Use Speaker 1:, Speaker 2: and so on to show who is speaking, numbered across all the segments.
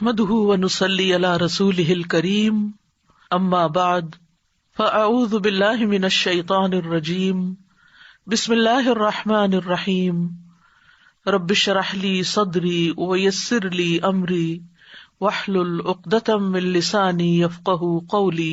Speaker 1: نحمده ونصلي على رسوله الكريم اما بعد فاعوذ بالله من الشيطان الرجيم بسم الله الرحمن الرحيم رب اشرح لي صدري ويسر لي امري واحلل عقدة من لساني يفقهوا قولي۔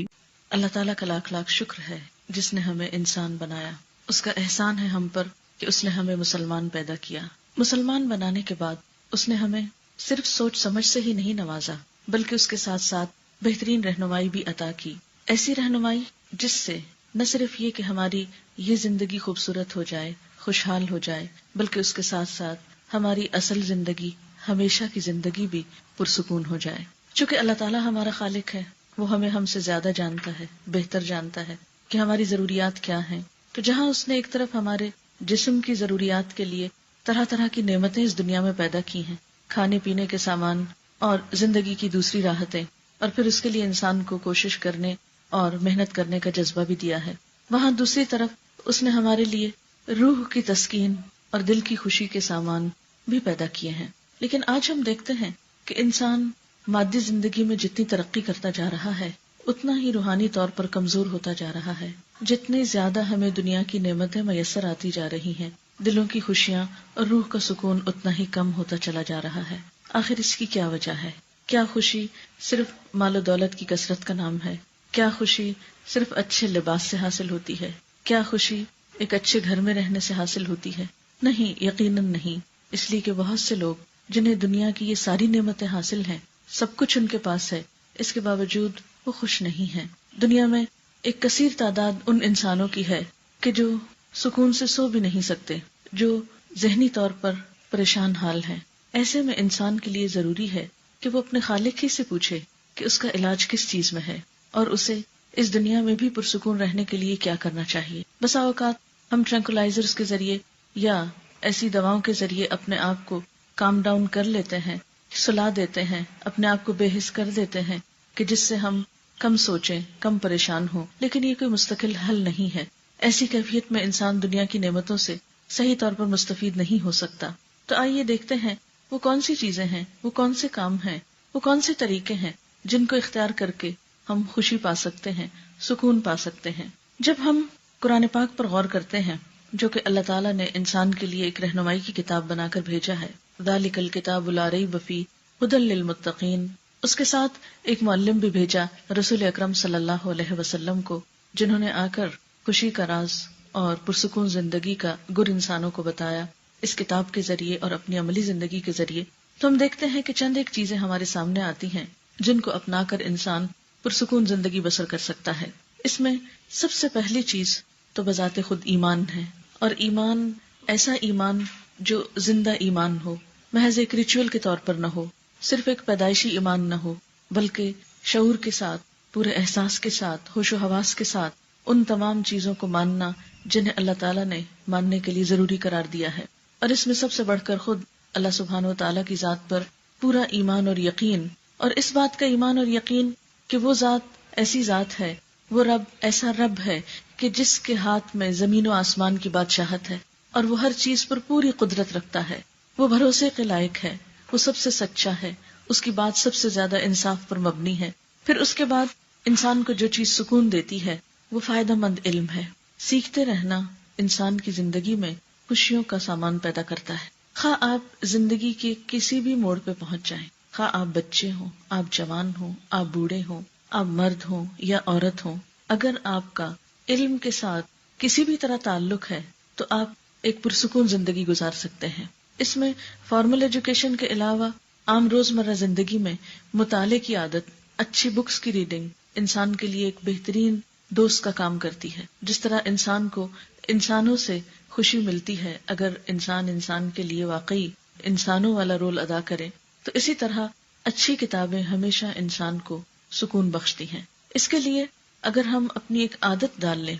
Speaker 2: اللہ تعالیٰ کا لاکھ لاکھ شکر ہے جس نے ہمیں انسان بنایا۔ اس کا احسان ہے ہم پر کہ اس نے ہمیں مسلمان پیدا کیا۔ مسلمان بنانے کے بعد اس نے ہمیں صرف سوچ سمجھ سے ہی نہیں نوازا بلکہ اس کے ساتھ ساتھ بہترین رہنمائی بھی عطا کی، ایسی رہنمائی جس سے نہ صرف یہ کہ ہماری یہ زندگی خوبصورت ہو جائے، خوشحال ہو جائے، بلکہ اس کے ساتھ ساتھ ہماری اصل زندگی، ہمیشہ کی زندگی بھی پرسکون ہو جائے۔ چونکہ اللہ تعالیٰ ہمارا خالق ہے، وہ ہمیں ہم سے زیادہ جانتا ہے، بہتر جانتا ہے کہ ہماری ضروریات کیا ہیں۔ تو جہاں اس نے ایک طرف ہمارے جسم کی ضروریات کے لیے طرح طرح کی نعمتیں اس دنیا میں پیدا کی ہیں، کھانے پینے کے سامان اور زندگی کی دوسری راحتیں، اور پھر اس کے لیے انسان کو کوشش کرنے اور محنت کرنے کا جذبہ بھی دیا ہے، وہاں دوسری طرف اس نے ہمارے لیے روح کی تسکین اور دل کی خوشی کے سامان بھی پیدا کیے ہیں۔ لیکن آج ہم دیکھتے ہیں کہ انسان مادی زندگی میں جتنی ترقی کرتا جا رہا ہے اتنا ہی روحانی طور پر کمزور ہوتا جا رہا ہے۔ جتنی زیادہ ہمیں دنیا کی نعمتیں میسر آتی جا رہی ہیں، دلوں کی خوشیاں اور روح کا سکون اتنا ہی کم ہوتا چلا جا رہا ہے۔ آخر اس کی کیا وجہ ہے؟ کیا خوشی صرف مال و دولت کی کثرت کا نام ہے؟ کیا خوشی صرف اچھے لباس سے حاصل ہوتی ہے؟ کیا خوشی ایک اچھے گھر میں رہنے سے حاصل ہوتی ہے؟ نہیں، یقیناً نہیں۔ اس لیے کہ بہت سے لوگ جنہیں دنیا کی یہ ساری نعمتیں حاصل ہیں، سب کچھ ان کے پاس ہے، اس کے باوجود وہ خوش نہیں ہیں۔ دنیا میں ایک کثیر تعداد ان انسانوں کی ہے کہ جو سکون سے سو بھی نہیں سکتے، جو ذہنی طور پر پریشان حال ہیں۔ ایسے میں انسان کے لیے ضروری ہے کہ وہ اپنے خالق ہی سے پوچھے کہ اس کا علاج کس چیز میں ہے اور اسے اس دنیا میں بھی پرسکون رہنے کے لیے کیا کرنا چاہیے۔ بسا اوقات ہم ٹرینکولائزرز کے ذریعے یا ایسی دواؤں کے ذریعے اپنے آپ کو کام ڈاؤن کر لیتے ہیں، سلا دیتے ہیں، اپنے آپ کو بے حس کر دیتے ہیں کہ جس سے ہم کم سوچیں، کم پریشان ہوں، لیکن یہ کوئی مستقل حل نہیں ہے۔ ایسی کیفیت میں انسان دنیا کی نعمتوں سے صحیح طور پر مستفید نہیں ہو سکتا۔ تو آئیے دیکھتے ہیں وہ کون سی چیزیں ہیں، وہ کون سے کام ہیں، وہ کون سے طریقے ہیں جن کو اختیار کر کے ہم خوشی پا سکتے ہیں، سکون پا سکتے ہیں۔ جب ہم قرآن پاک پر غور کرتے ہیں، جو کہ اللہ تعالیٰ نے انسان کے لیے ایک رہنمائی کی کتاب بنا کر بھیجا ہے، ذالک الکتاب لا ریب فیہ ھدی للمتقین، اس کے ساتھ ایک معلم بھی بھیجا رسول اکرم صلی اللہ علیہ وسلم کو، جنہوں نے آ کر خوشی کا راز اور پرسکون زندگی کا گر انسانوں کو بتایا اس کتاب کے ذریعے اور اپنی عملی زندگی کے ذریعے۔ تو ہم دیکھتے ہیں کہ چند ایک چیزیں ہمارے سامنے آتی ہیں جن کو اپنا کر انسان پرسکون زندگی بسر کر سکتا ہے۔ اس میں سب سے پہلی چیز تو بذات خود ایمان ہے، اور ایمان ایسا ایمان جو زندہ ایمان ہو، محض ایک ریچول کے طور پر نہ ہو، صرف ایک پیدائشی ایمان نہ ہو، بلکہ شعور کے ساتھ، پورے احساس کے ساتھ، ہوش و حواس کے ساتھ ان تمام چیزوں کو ماننا جنہیں اللہ تعالیٰ نے ماننے کے لیے ضروری قرار دیا ہے۔ اور اس میں سب سے بڑھ کر خود اللہ سبحانہ و تعالیٰ کی ذات پر پورا ایمان اور یقین، اور اس بات کا ایمان اور یقین کہ وہ ذات ایسی ذات ہے، وہ رب ایسا رب ہے کہ جس کے ہاتھ میں زمین و آسمان کی بادشاہت ہے اور وہ ہر چیز پر پوری قدرت رکھتا ہے، وہ بھروسے کے لائق ہے، وہ سب سے سچا ہے، اس کی بات سب سے زیادہ انصاف پر مبنی ہے۔ پھر اس کے بعد انسان کو جو چیز سکون دیتی ہے وہ فائدہ مند علم ہے۔ سیکھتے رہنا انسان کی زندگی میں خوشیوں کا سامان پیدا کرتا ہے۔ خواہ آپ زندگی کے کسی بھی موڑ پہ پہنچ جائیں، خواہ آپ بچے ہوں، آپ جوان ہوں، آپ بوڑھے ہوں، آپ مرد ہوں یا عورت ہوں، اگر آپ کا علم کے ساتھ کسی بھی طرح تعلق ہے تو آپ ایک پرسکون زندگی گزار سکتے ہیں۔ اس میں فارمل ایجوکیشن کے علاوہ عام روزمرہ زندگی میں مطالعے کی عادت، اچھی بکس کی ریڈنگ انسان کے لیے ایک بہترین دوست کا کام کرتی ہے۔ جس طرح انسان کو انسانوں سے خوشی ملتی ہے اگر انسان کے لیے واقعی انسانوں والا رول ادا کرے، تو اسی طرح اچھی کتابیں ہمیشہ انسان کو سکون بخشتی ہیں۔ اس کے لیے اگر ہم اپنی ایک عادت ڈال لیں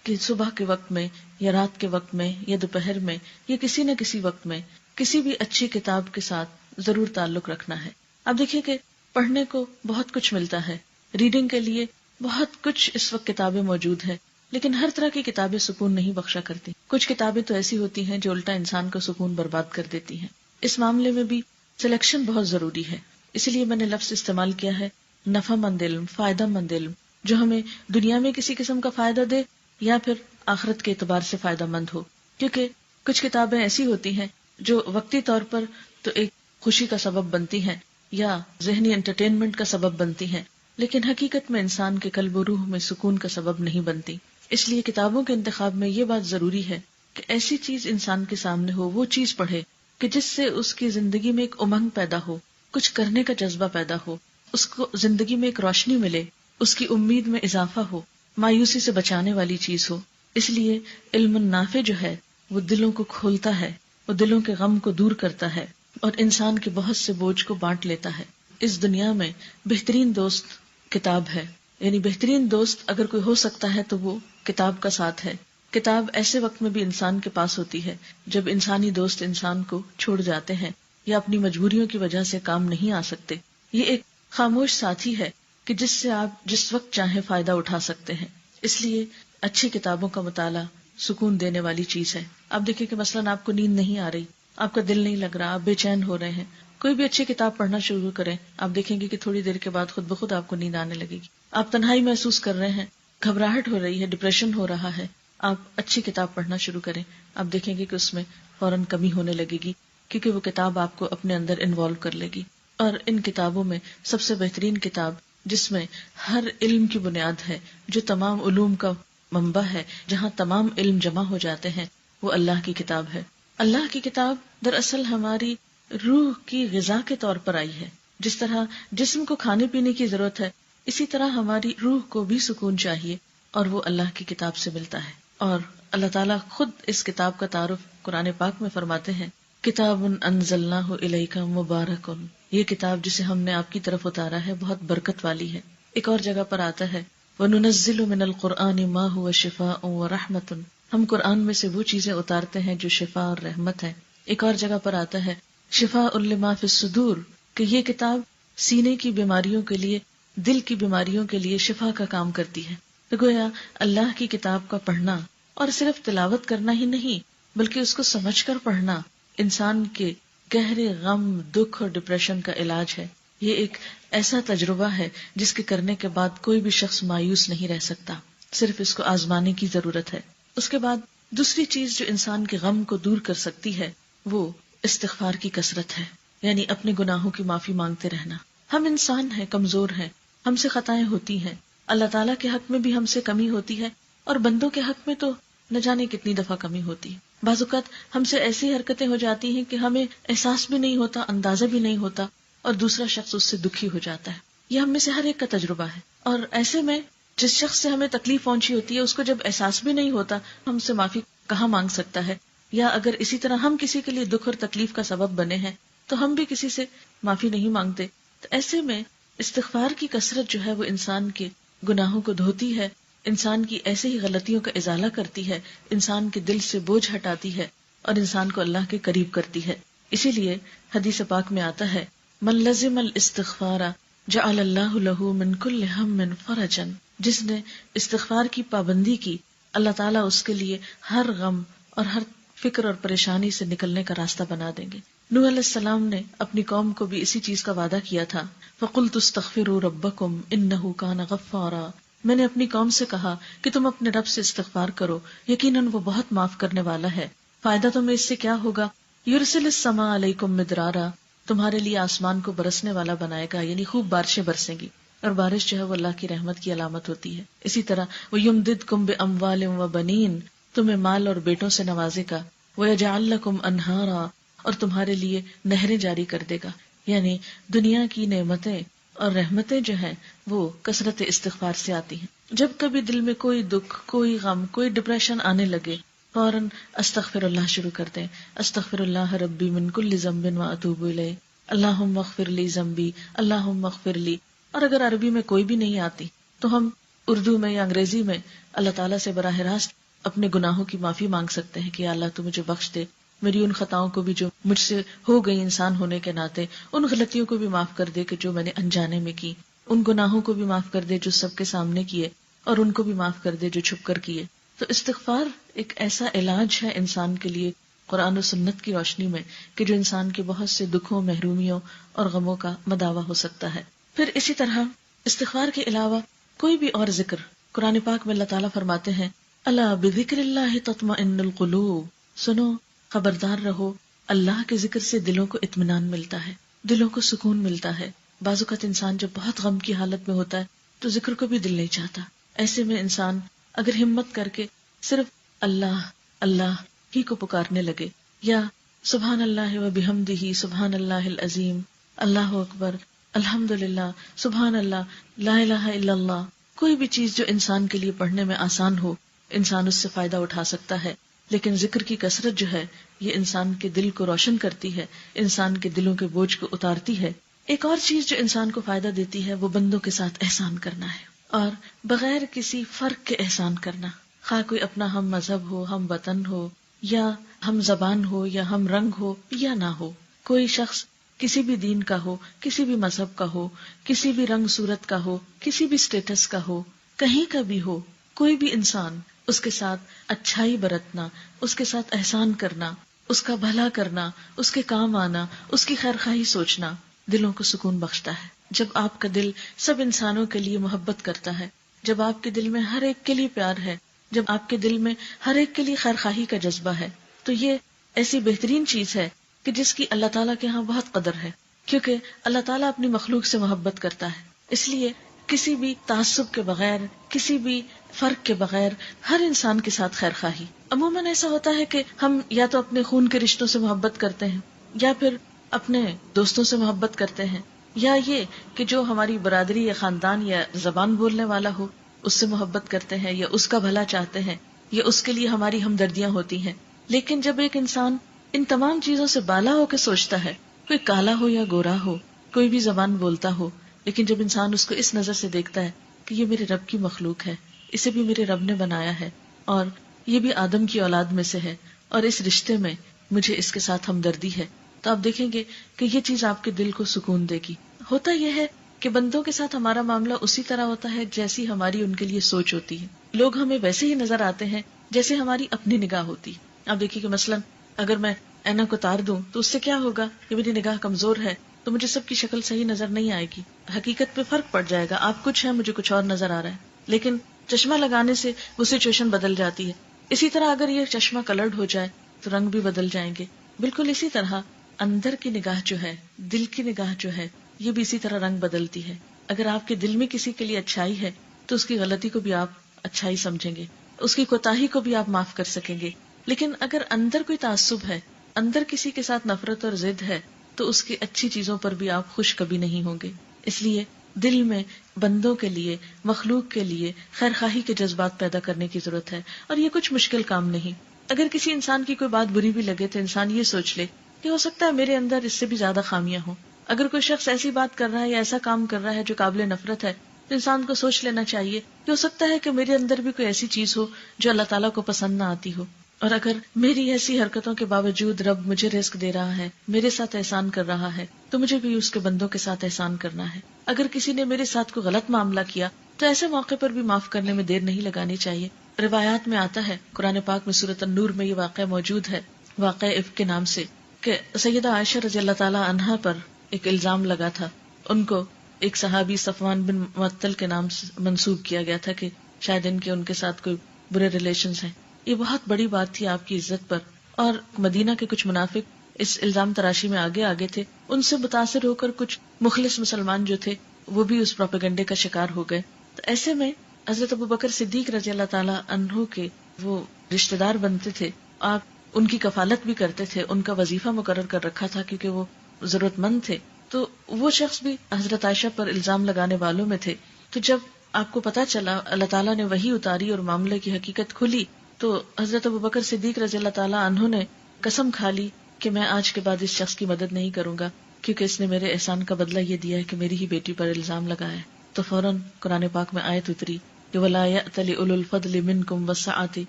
Speaker 2: کہ صبح کے وقت میں یا رات کے وقت میں یا دوپہر میں یا کسی نہ کسی وقت میں کسی بھی اچھی کتاب کے ساتھ ضرور تعلق رکھنا ہے۔ اب دیکھیے کہ پڑھنے کو بہت کچھ ملتا ہے، ریڈنگ کے لیے بہت کچھ اس وقت کتابیں موجود ہیں، لیکن ہر طرح کی کتابیں سکون نہیں بخشا کرتی۔ کچھ کتابیں تو ایسی ہوتی ہیں جو الٹا انسان کا سکون برباد کر دیتی ہیں۔ اس معاملے میں بھی سلیکشن بہت ضروری ہے۔ اسی لیے میں نے لفظ استعمال کیا ہے نفع مند علم، فائدہ مند علم، جو ہمیں دنیا میں کسی قسم کا فائدہ دے یا پھر آخرت کے اعتبار سے فائدہ مند ہو. کیونکہ کچھ کتابیں ایسی ہوتی ہیں جو وقتی طور پر تو ایک خوشی کا سبب بنتی ہیں یا ذہنی انٹرٹینمنٹ کا سبب بنتی ہیں، لیکن حقیقت میں انسان کے قلب و روح میں سکون کا سبب نہیں بنتی. اس لیے کتابوں کے انتخاب میں یہ بات ضروری ہے کہ ایسی چیز انسان کے سامنے ہو، وہ چیز پڑھے کہ جس سے اس کی زندگی میں ایک امنگ پیدا ہو، کچھ کرنے کا جذبہ پیدا ہو، اس کو زندگی میں ایک روشنی ملے، اس کی امید میں اضافہ ہو، مایوسی سے بچانے والی چیز ہو. اس لیے علم نافع جو ہے وہ دلوں کو کھولتا ہے، وہ دلوں کے غم کو دور کرتا ہے اور انسان کے بہت سے بوجھ کو بانٹ لیتا ہے. اس دنیا میں بہترین دوست کتاب ہے، یعنی بہترین دوست اگر کوئی ہو سکتا ہے تو وہ کتاب کا ساتھ ہے. کتاب ایسے وقت میں بھی انسان کے پاس ہوتی ہے جب انسانی دوست انسان کو چھوڑ جاتے ہیں یا اپنی مجبوریوں کی وجہ سے کام نہیں آ سکتے. یہ ایک خاموش ساتھی ہے کہ جس سے آپ جس وقت چاہیں فائدہ اٹھا سکتے ہیں. اس لیے اچھی کتابوں کا مطالعہ سکون دینے والی چیز ہے. آپ دیکھیں کہ مثلاً آپ کو نیند نہیں آ رہی، آپ کا دل نہیں لگ رہا، آپ بے چین ہو رہے ہیں، کوئی بھی اچھی کتاب پڑھنا شروع کریں، آپ دیکھیں گے کہ تھوڑی دیر کے بعد خود بخود آپ کو نیند آنے لگے گی. آپ تنہائی محسوس کر رہے ہیں، گھبراہٹ ہو رہی ہے، ڈپریشن ہو رہا ہے، آپ اچھی کتاب پڑھنا شروع کریں، آپ دیکھیں گے کہ اس میں فوراً کمی ہونے لگے گی، کیونکہ وہ کتاب آپ کو اپنے اندر انوالو کر لے گی. اور ان کتابوں میں سب سے بہترین کتاب جس میں ہر علم کی بنیاد ہے، جو تمام علوم کا منبع ہے، جہاں تمام علم جمع ہو جاتے ہیں، وہ اللہ کی کتاب ہے. اللہ کی کتاب دراصل ہماری روح کی غذا کے طور پر آئی ہے. جس طرح جسم کو کھانے پینے کی ضرورت ہے، اسی طرح ہماری روح کو بھی سکون چاہیے، اور وہ اللہ کی کتاب سے ملتا ہے. اور اللہ تعالیٰ خود اس کتاب کا تعارف قرآن پاک میں فرماتے ہیں، کتاب انزلناہ الیک مبارک، یہ کتاب جسے ہم نے آپ کی طرف اتارا ہے بہت برکت والی ہے. ایک اور جگہ پر آتا ہے وَنُنَزِّلُ مِنَ الْقُرْآنِ مَا هُوَ شِفَاءٌ وَرَحْمَةٌ، ہم قرآن میں سے وہ چیزیں اتارتے ہیں جو شفا اور رحمت ہے. ایک اور جگہ پر آتا ہے شفاء لما فی الصدور، کہ یہ کتاب سینے کی بیماریوں کے لیے، دل کی بیماریوں کے لیے شفا کا کام کرتی ہے. تو گویا اللہ کی کتاب کا پڑھنا اور صرف تلاوت کرنا ہی نہیں بلکہ اس کو سمجھ کر پڑھنا انسان کے گہرے غم، دکھ اور ڈپریشن کا علاج ہے. یہ ایک ایسا تجربہ ہے جس کے کرنے کے بعد کوئی بھی شخص مایوس نہیں رہ سکتا، صرف اس کو آزمانے کی ضرورت ہے. اس کے بعد دوسری چیز جو انسان کے غم کو دور کر سکتی ہے وہ استغفار کی کثرت ہے، یعنی اپنے گناہوں کی معافی مانگتے رہنا. ہم انسان ہیں، کمزور ہیں، ہم سے خطائیں ہوتی ہیں، اللہ تعالیٰ کے حق میں بھی ہم سے کمی ہوتی ہے اور بندوں کے حق میں تو نہ جانے کتنی دفعہ کمی ہوتی ہے. بعض اوقات ہم سے ایسی حرکتیں ہو جاتی ہیں کہ ہمیں احساس بھی نہیں ہوتا، اندازہ بھی نہیں ہوتا، اور دوسرا شخص اس سے دکھی ہو جاتا ہے. یہ ہم میں سے ہر ایک کا تجربہ ہے. اور ایسے میں جس شخص سے ہمیں تکلیف پہنچی ہوتی ہے اس کو جب احساس بھی نہیں ہوتا، ہم سے معافی کہاں مانگ سکتا ہے؟ یا اگر اسی طرح ہم کسی کے لیے دکھ اور تکلیف کا سبب بنے ہیں تو ہم بھی کسی سے معافی نہیں مانگتے. تو ایسے میں استغفار کی کثرت جو ہے وہ انسان کے گناہوں کو دھوتی ہے، انسان کی ایسے ہی غلطیوں کا ازالہ کرتی ہے، انسان کے دل سے بوجھ ہٹاتی ہے اور انسان کو اللہ کے قریب کرتی ہے. اسی لیے حدیث پاک میں آتا ہے من لزم الاستغفار جعل اللہ لہ من کل ہم فرجا، جس نے استغفار کی پابندی کی اللہ تعالیٰ اس کے لیے ہر غم اور ہر فکر اور پریشانی سے نکلنے کا راستہ بنا دیں گے. نوح علیہ السلام نے اپنی قوم کو بھی اسی چیز کا وعدہ کیا تھا، فَقُلْتُ اسْتَغْفِرُوا رَبَّكُمْ إِنَّهُ كَانَ غَفَّارًا، میں نے اپنی قوم سے کہا کہ تم اپنے رب سے استغفار کرو، یقیناً وہ بہت معاف کرنے والا ہے. فائدہ تمہیں اس سے کیا ہوگا؟ یرسل السماء علیکم مدرارا، تمہارے لیے آسمان کو برسنے والا بنائے گا، یعنی خوب بارشیں برسیں گی، اور بارش جو ہے وہ اللہ کی رحمت کی علامت ہوتی ہے. اسی طرح وَيُمْدِدْكُمْ بِأَمْوَالٍ وَبَنِينَ، تمہیں مال اور بیٹوں سے نوازے گا. وَيَجْعَلْ لَكُمْ أَنْهَارًا، اور تمہارے لیے نہریں جاری کر دے گا. یعنی دنیا کی نعمتیں اور رحمتیں جو ہیں وہ کثرت استغفار سے آتی ہیں. جب کبھی دل میں کوئی دکھ، کوئی غم، کوئی ڈپریشن آنے لگے، فوراً استغفر اللہ شروع کر دیں. استغفر اللہ ربی من کل ذنب واتوب الیہ، اللہم اغفر لی ذنبی، اللہم اغفر لی. اور اگر عربی میں کوئی بھی نہیں آتی تو ہم اردو میں یا انگریزی میں اللہ تعالیٰ سے براہ راست اپنے گناہوں کی معافی مانگ سکتے ہیں کہ اللہ تو مجھے بخش دے، میری ان خطاؤں کو بھی جو مجھ سے ہو گئی انسان ہونے کے ناطے، ان غلطیوں کو بھی معاف کر دے کہ جو میں نے انجانے میں کی، ان گناہوں کو بھی معاف کر دے جو سب کے سامنے کیے، اور ان کو بھی معاف کر دے جو چھپ کر کیے. تو استغفار ایک ایسا علاج ہے انسان کے لیے قرآن و سنت کی روشنی میں کہ جو انسان کے بہت سے دکھوں، محرومیوں اور غموں کا مداوع ہو سکتا ہے۔ پھر اسی طرح استغفار کے علاوہ کوئی بھی اور ذکر، قرآن پاک میں اللہ تعالیٰ فرماتے ہیں الا بذکر اللہ تطمئن القلوب، سنو خبردار رہو، اللہ کے ذکر سے دلوں کو اطمینان ملتا ہے، دلوں کو سکون ملتا ہے۔ بعض اوقات انسان جب بہت غم کی حالت میں ہوتا ہے تو ذکر کو بھی دل نہیں چاہتا، ایسے میں انسان اگر ہمت کر کے صرف اللہ اللہ ہی کو پکارنے لگے، یا سبحان اللہ و بحمدہ سبحان اللہ العظیم، اللہ اکبر، الحمدللہ، سبحان اللہ، لا الہ الا اللہ، کوئی بھی چیز جو انسان کے لیے پڑھنے میں آسان ہو، انسان اس سے فائدہ اٹھا سکتا ہے۔ لیکن ذکر کی کثرت جو ہے یہ انسان کے دل کو روشن کرتی ہے، انسان کے دلوں کے بوجھ کو اتارتی ہے۔ ایک اور چیز جو انسان کو فائدہ دیتی ہے وہ بندوں کے ساتھ احسان کرنا ہے، اور بغیر کسی فرق کے احسان کرنا، خواہ کوئی اپنا ہم مذہب ہو، ہم وطن ہو، یا ہم زبان ہو، یا ہم رنگ ہو یا نہ ہو، کوئی شخص کسی بھی دین کا ہو، کسی بھی مذہب کا ہو، کسی بھی رنگ صورت کا ہو، کسی بھی سٹیٹس کا ہو، کہیں کا بھی ہو، کوئی بھی انسان، اس کے ساتھ اچھائی برتنا، اس کے ساتھ احسان کرنا، اس کا بھلا کرنا، اس کے کام آنا، اس کی خیر خواہی سوچنا دلوں کو سکون بخشتا ہے۔ جب آپ کا دل سب انسانوں کے لیے محبت کرتا ہے، جب آپ کے دل میں ہر ایک کے لیے پیار ہے، جب آپ کے دل میں ہر ایک کے لیے خیر خواہی کا جذبہ ہے، تو یہ ایسی بہترین چیز ہے کہ جس کی اللہ تعالیٰ کے ہاں بہت قدر ہے، کیونکہ اللہ تعالیٰ اپنی مخلوق سے محبت کرتا ہے۔ اس لیے کسی بھی تعصب کے بغیر، کسی بھی فرق کے بغیر ہر انسان کے ساتھ خیر خواہی۔ عموماً ایسا ہوتا ہے کہ ہم یا تو اپنے خون کے رشتوں سے محبت کرتے ہیں، یا پھر اپنے دوستوں سے محبت کرتے ہیں، یا یہ کہ جو ہماری برادری یا خاندان یا زبان بولنے والا ہو اس سے محبت کرتے ہیں، یا اس کا بھلا چاہتے ہیں، یا اس کے لیے ہماری ہمدردیاں ہوتی ہیں۔ لیکن جب ایک انسان ان تمام چیزوں سے بالا ہو کے سوچتا ہے، کوئی کالا ہو یا گورا ہو، کوئی بھی زبان بولتا ہو، لیکن جب انسان اس کو اس نظر سے دیکھتا ہے کہ یہ میرے رب کی مخلوق ہے، اسے بھی میرے رب نے بنایا ہے، اور یہ بھی آدم کی اولاد میں سے ہے، اور اس رشتے میں مجھے اس کے ساتھ ہمدردی ہے، تو آپ دیکھیں گے کہ یہ چیز آپ کے دل کو سکون دے گی۔ ہوتا یہ ہے کہ بندوں کے ساتھ ہمارا معاملہ اسی طرح ہوتا ہے جیسی ہماری ان کے لیے سوچ ہوتی ہے۔ لوگ ہمیں ویسے ہی نظر آتے ہیں جیسے ہماری اپنی نگاہ ہوتی ہے۔ آپ دیکھیے کہ مثلاً اگر میں اینک اتار دوں تو اس سے کیا ہوگا کہ میری نگاہ کمزور ہے تو مجھے سب کی شکل صحیح نظر نہیں آئے گی، حقیقت پہ فرق پڑ جائے گا، آپ کچھ ہیں مجھے کچھ اور نظر آ رہا ہے، لیکن چشمہ لگانے سے وہ سچویشن بدل جاتی ہے۔ اسی طرح اگر یہ چشمہ کلرڈ ہو جائے تو رنگ بھی بدل جائیں گے۔ بالکل اسی طرح اندر کی نگاہ جو ہے، دل کی نگاہ جو ہے، یہ بھی اسی طرح رنگ بدلتی ہے۔ اگر آپ کے دل میں کسی کے لیے اچھائی ہے تو اس کی غلطی کو بھی آپ اچھائی سمجھیں گے، اس کی کوتاہی کو بھی آپ معاف کر سکیں گے۔ لیکن اگر اندر کوئی تعصب ہے، اندر کسی کے ساتھ نفرت اور ضد ہے، تو اس کی اچھی چیزوں پر بھی آپ خوش کبھی نہیں ہوں گے۔ اس لیے دل میں بندوں کے لیے، مخلوق کے لیے خیر خواہی کے جذبات پیدا کرنے کی ضرورت ہے، اور یہ کچھ مشکل کام نہیں۔ اگر کسی انسان کی کوئی بات بری بھی لگے تو انسان یہ سوچ لے کہ ہو سکتا ہے میرے اندر اس سے بھی زیادہ خامیاں ہوں۔ اگر کوئی شخص ایسی بات کر رہا ہے یا ایسا کام کر رہا ہے جو قابل نفرت ہے تو انسان کو سوچ لینا چاہیے کہ ہو سکتا ہے کہ میرے اندر بھی کوئی ایسی چیز ہو جو اللہ تعالیٰ کو پسند نہ آتی ہو، اور اگر میری ایسی حرکتوں کے باوجود رب مجھے رزق دے رہا ہے، میرے ساتھ احسان کر رہا ہے، تو مجھے بھی اس کے بندوں کے ساتھ احسان کرنا ہے۔ اگر کسی نے میرے ساتھ کوئی غلط معاملہ کیا تو ایسے موقع پر بھی معاف کرنے میں دیر نہیں لگانی چاہیے۔ روایات میں آتا ہے، قرآن پاک میں سورۃ النور میں یہ واقعہ موجود ہے، واقعہ افک کے نام سے، کہ سیدہ عائشہ رضی اللہ تعالی عنہا پر ایک الزام لگا تھا۔ ان کو ایک صحابی صفوان بن معطل کے نام سے منسوب کیا گیا تھا کہ شاید ان کے ساتھ کوئی برے ریلیشنز ہیں۔ یہ بہت بڑی بات تھی آپ کی عزت پر، اور مدینہ کے کچھ منافق اس الزام تراشی میں آگے تھے۔ ان سے متاثر ہو کر کچھ مخلص مسلمان جو تھے وہ بھی اس پروپیگنڈے کا شکار ہو گئے۔ تو ایسے میں حضرت ابوبکر صدیق رضی اللہ تعالی عنہ کے وہ رشتہ دار بنتے تھے، آپ ان کی کفالت بھی کرتے تھے، ان کا وظیفہ مقرر کر رکھا تھا کیونکہ وہ ضرورت مند تھے۔ تو وہ شخص بھی حضرت عائشہ پر الزام لگانے والوں میں تھے۔ تو جب آپ کو پتا چلا، اللہ تعالیٰ نے وحی اتاری اور معاملے کی حقیقت کھلی، تو حضرت ابوبکر صدیق رضی اللہ تعالیٰ عنہ نے قسم کھا لی کہ میں آج کے بعد اس شخص کی مدد نہیں کروں گا، کیونکہ اس نے میرے احسان کا بدلہ یہ دیا ہے کہ میری ہی بیٹی پر الزام لگایا ہے۔ تو فوراً قرآن پاک میں آیت اتری کہ وَلَا يَأْتَلِ أُولُو الْفَضْلِ مِنْكُمْ وَالسَّعَةِ،